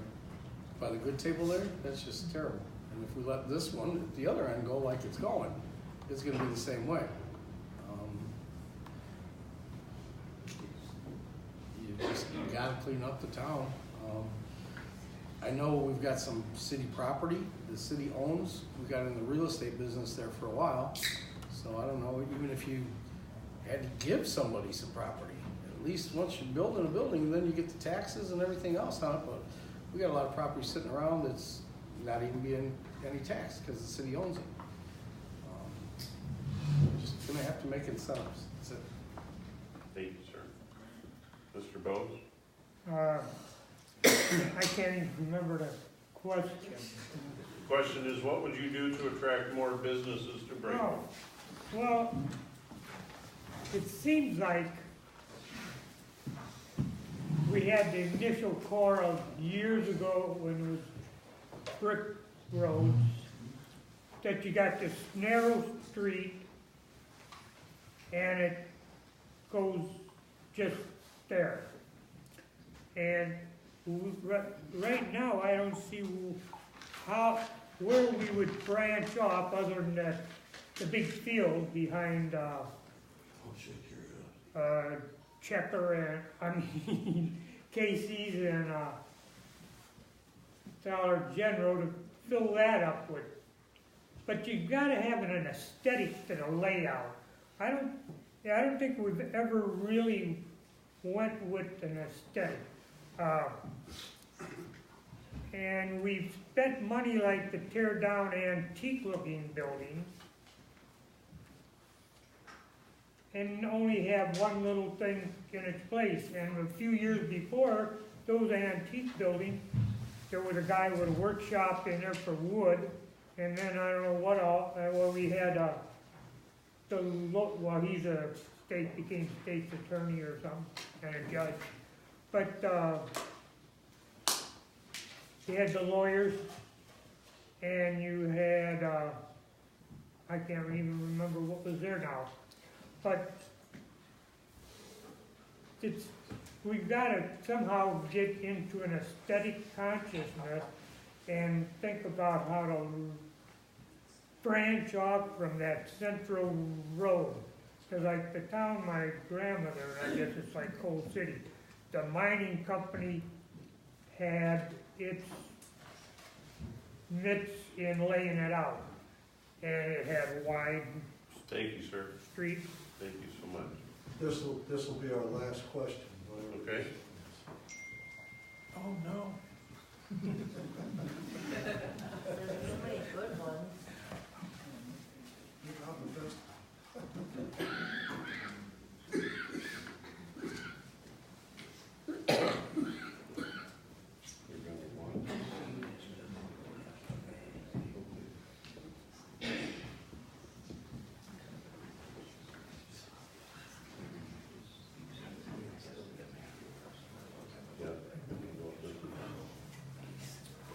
Speaker 3: by the good table there, that's just terrible. And if we let this one, at the other end, go like it's going, it's gonna be the same way. You gotta clean up the town. I know we've got some city property the city owns. We got in the real estate business there for a while. So I don't know, even if you had to give somebody some property, at least once you're building a building, then you get the taxes and everything else on it. But we got a lot of property sitting around that's not even being any tax because the city owns it. We're just gonna have to make incentives. That's it.
Speaker 11: Thank you, sir. Mr. Bowes?
Speaker 4: I can't even remember the question.
Speaker 11: The question is, what would you do to attract more businesses to Braidwood?
Speaker 4: Oh, well, it seems like we had the initial core of years ago when it was brick roads, that you got this narrow street and it goes just there. And right now, I don't see where we would branch off other than the big field behind Checker and, Casey's and Dollar General to fill that up with. But you gotta have an aesthetic to the layout. I don't think we've ever really went with an aesthetic. And we've spent money like to tear down antique-looking buildings and only have one little thing in its place. And a few years before those antique buildings, there was a guy with a workshop in there for wood, and then I don't know what all. Well, we had he's became state's attorney or something, and a judge. But you had the lawyers, and you had I can't even remember what was there now. But we've got to somehow get into an aesthetic consciousness and think about how to branch off from that central road. Because like the town my grandmother, I guess it's like Coal City, the mining company had its mitts in laying it out. And it had wide
Speaker 11: Thank you, sir.
Speaker 4: streets.
Speaker 11: Thank you so much.
Speaker 2: This will be our last question.
Speaker 11: Okay.
Speaker 1: Oh, no.
Speaker 12: There's so many good ones.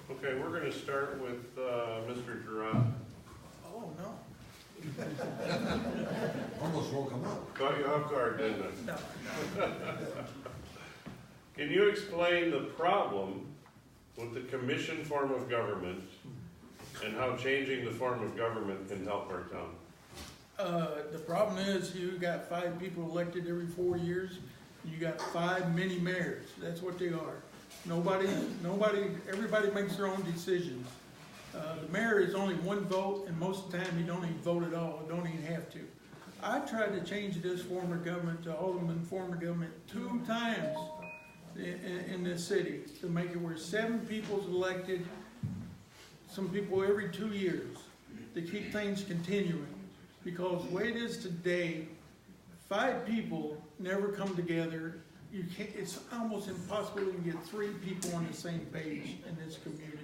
Speaker 11: Okay, we're going to start with Mr. Gerard.
Speaker 1: Oh, no.
Speaker 2: Almost woke him up.
Speaker 11: Caught you off guard, didn't it?
Speaker 1: No.
Speaker 11: Can you explain the problem with the commission form of government and how changing the form of government can help our town?
Speaker 1: The problem is you got 5 people elected every 4 years. You got 5 mini mayors. That's what they are. Everybody makes their own decisions. The mayor is only one vote, and most of the time he don't even vote at all, don't even have to. I tried to change this form of government to Alderman form of government 2 times in this city to make it where 7 people's elected, some people every 2 years, to keep things continuing. Because the way it is today, 5 people never come together. You can't, it's almost impossible to get 3 people on the same page in this community.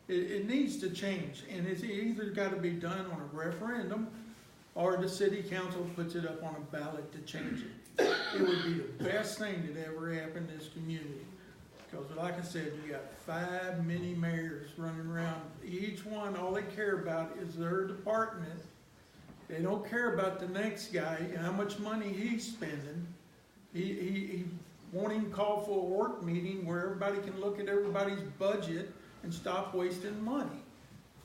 Speaker 1: It needs to change, and it's either got to be done on a referendum or the city council puts it up on a ballot to change it. It would be the best thing that ever happened in this community. Because like I said, you got 5 mini mayors running around. Each one, all they care about is their department. They don't care about the next guy and how much money he's spending. He won't even call for a work meeting where everybody can look at everybody's budget and stop wasting money.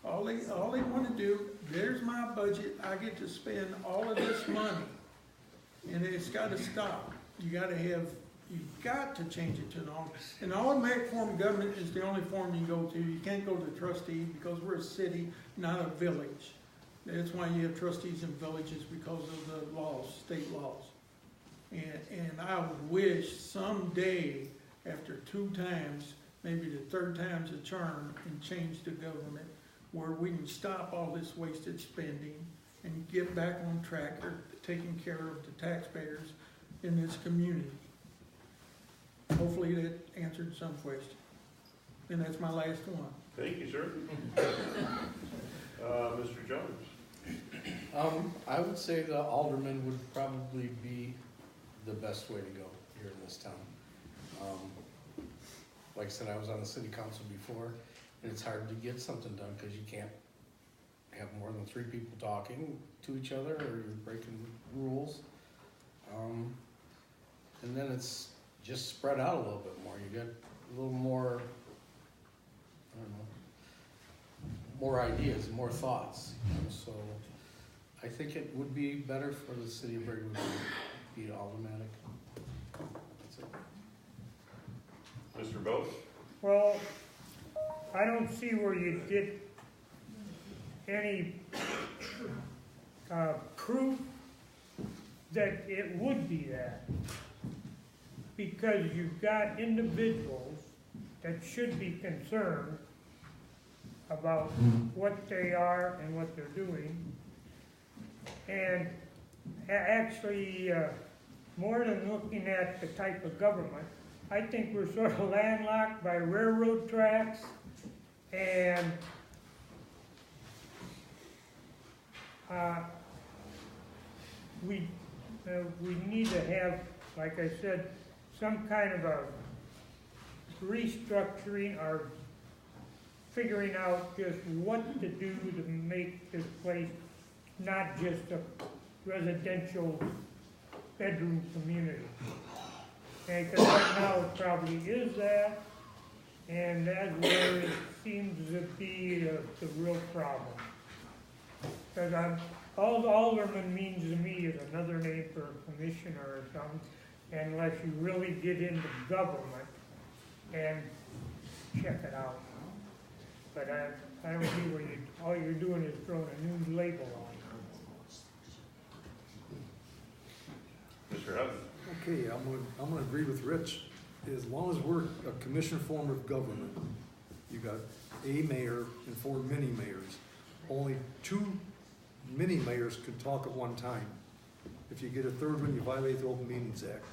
Speaker 1: All they wanna do, there's my budget, I get to spend all of this money. And it's gotta stop. You've got to change it to an automatic form of government is the only form you go to. You can't go to trustee because we're a city, not a village. That's why you have trustees in villages, because of the laws, state laws. And I would wish someday, after 2 times, maybe the 3rd time's a charm, and change the government where we can stop all this wasted spending and get back on track of taking care of the taxpayers in this community. Hopefully that answered some question. And that's my last one.
Speaker 11: Thank you, sir. Mr. Jones?
Speaker 3: I would say the alderman would probably be the best way to go here in this town. Like I said, I was on the city council before, and it's hard to get something done because you can't have more than 3 people talking to each other, or you're breaking rules. And then it's just spread out a little bit more. You got a little more, I don't know, more ideas, more thoughts. So I think it would be better for the city of Braidwood to be automatic. That's it.
Speaker 11: Mr. Boat?
Speaker 4: Well, I don't see where you get any proof that it would be that. Because you've got individuals that should be concerned about what they are and what they're doing. And actually, more than looking at the type of government, I think we're sort of landlocked by railroad tracks, and we need to have, like I said, some kind of a restructuring or figuring out just what to do to make this place not just a residential bedroom community. And because right now it probably is that, and that's where it seems to be the real problem. Because alderman means to me is another name for a commissioner or something, unless you really get into government and check it out. But I don't see where all you're doing is throwing a new label on it.
Speaker 11: Mr. Hutton?
Speaker 5: Okay, I'm gonna agree with Rich. As long as we're a commission form of government, you got a mayor and 4 mini mayors. Only 2 mini mayors can talk at one time. If you get a 3rd one, you violate the Open Meetings Act.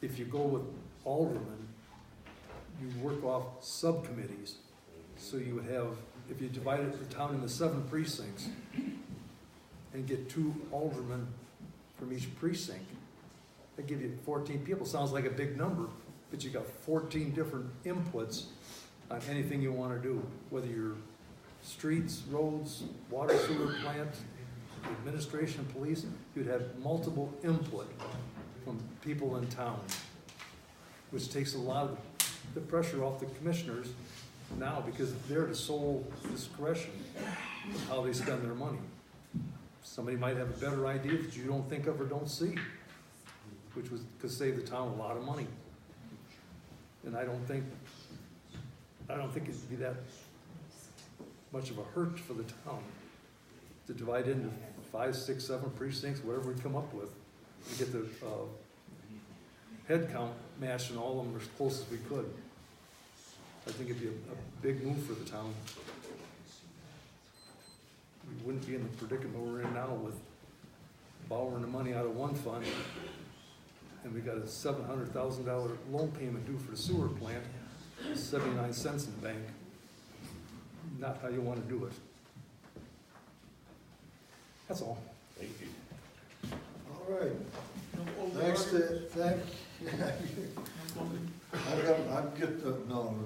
Speaker 5: If you go with aldermen, you work off subcommittees. So you would have, if you divided the town into 7 precincts and get 2 aldermen from each precinct, that give you 14 people. Sounds like a big number, but you got 14 different inputs on anything you want to do, whether you're streets, roads, water sewer plant, administration, police. You'd have multiple input from people in town, which takes a lot of the pressure off the commissioners now, because they're the sole discretion of how they spend their money. Somebody might have a better idea that you don't think of or don't see, which could save the town a lot of money. And I don't think it'd be that much of a hurt for the town to divide into 5, 6, 7 precincts, whatever we come up with, and get the head count matched and all of them as close as we could. I think it'd be a big move for the town. We wouldn't be in the predicament we're in now with borrowing the money out of one fund, and we got a $700,000 loan payment due for the sewer plant, 79 cents in the bank. Not how you want to do it. That's all.
Speaker 11: Thank you.
Speaker 2: All right. It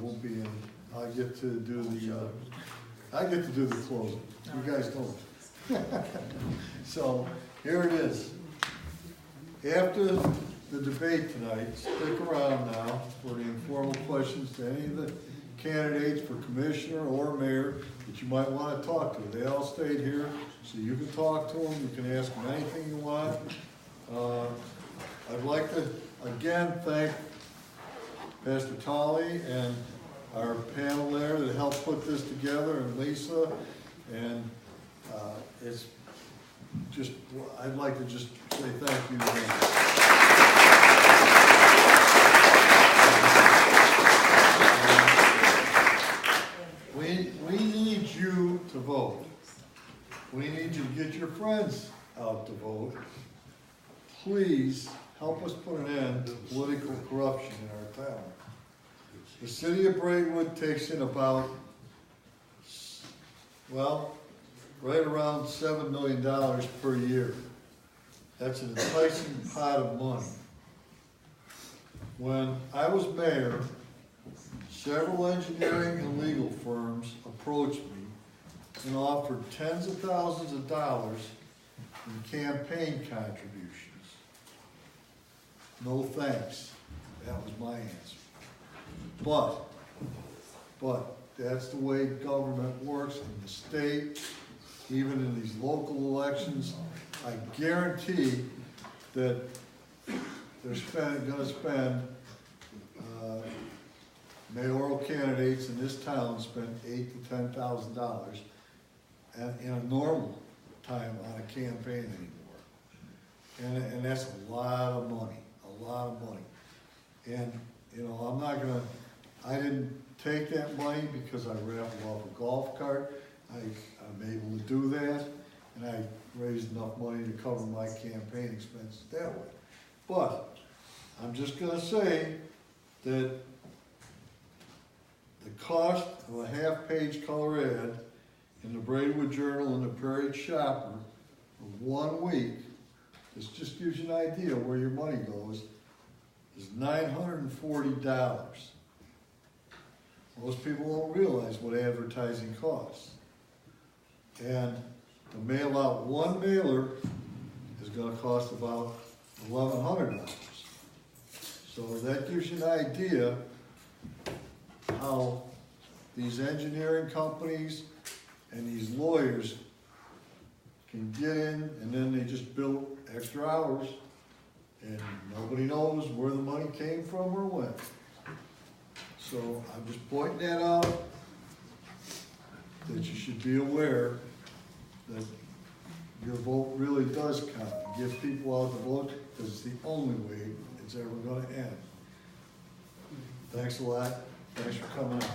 Speaker 2: won't be in. I get to do the closing. You guys don't. So here it is. After the debate tonight. Stick around now for the informal questions to any of the candidates for commissioner or mayor that you might want to talk to. They all stayed here, so you can talk to them, you can ask them anything you want. I'd like to, again, thank Pastor Tolley and our panel there that helped put this together, and Lisa, and it's just, I'd like to just say thank you to them. We need you to vote. We need you to get your friends out to vote. Please help us put an end to political corruption in our town. The city of Braidwood takes in about, well, right around $7 million per year. That's an enticing pot of money. When I was mayor, several engineering and legal firms approached me and offered tens of thousands of dollars in campaign contributions. No thanks. That was my answer. But that's the way government works in the state, even in these local elections. I guarantee that they're gonna spend, mayoral candidates in this town spend $8,000 to $10,000 in a normal time on a campaign anymore. And that's a lot of money, And, you know, I didn't take that money because I raffled off a golf cart. I'm able to do that, and I raised enough money to cover my campaign expenses that way. But I'm just gonna say that the cost of a half-page color ad in the Braidwood Journal and the Prairie Shopper for 1 week, this just gives you an idea where your money goes, is $940. Most people don't realize what advertising costs. And to mail out one mailer is gonna cost about $1,100. So that gives you an idea how these engineering companies and these lawyers can get in, and then they just bill extra hours, and nobody knows where the money came from or when. So I'm just pointing that out, that you should be aware that your vote really does count. Give people out to vote, because it's the only way it's ever gonna end. Thanks a lot. Thanks for coming out.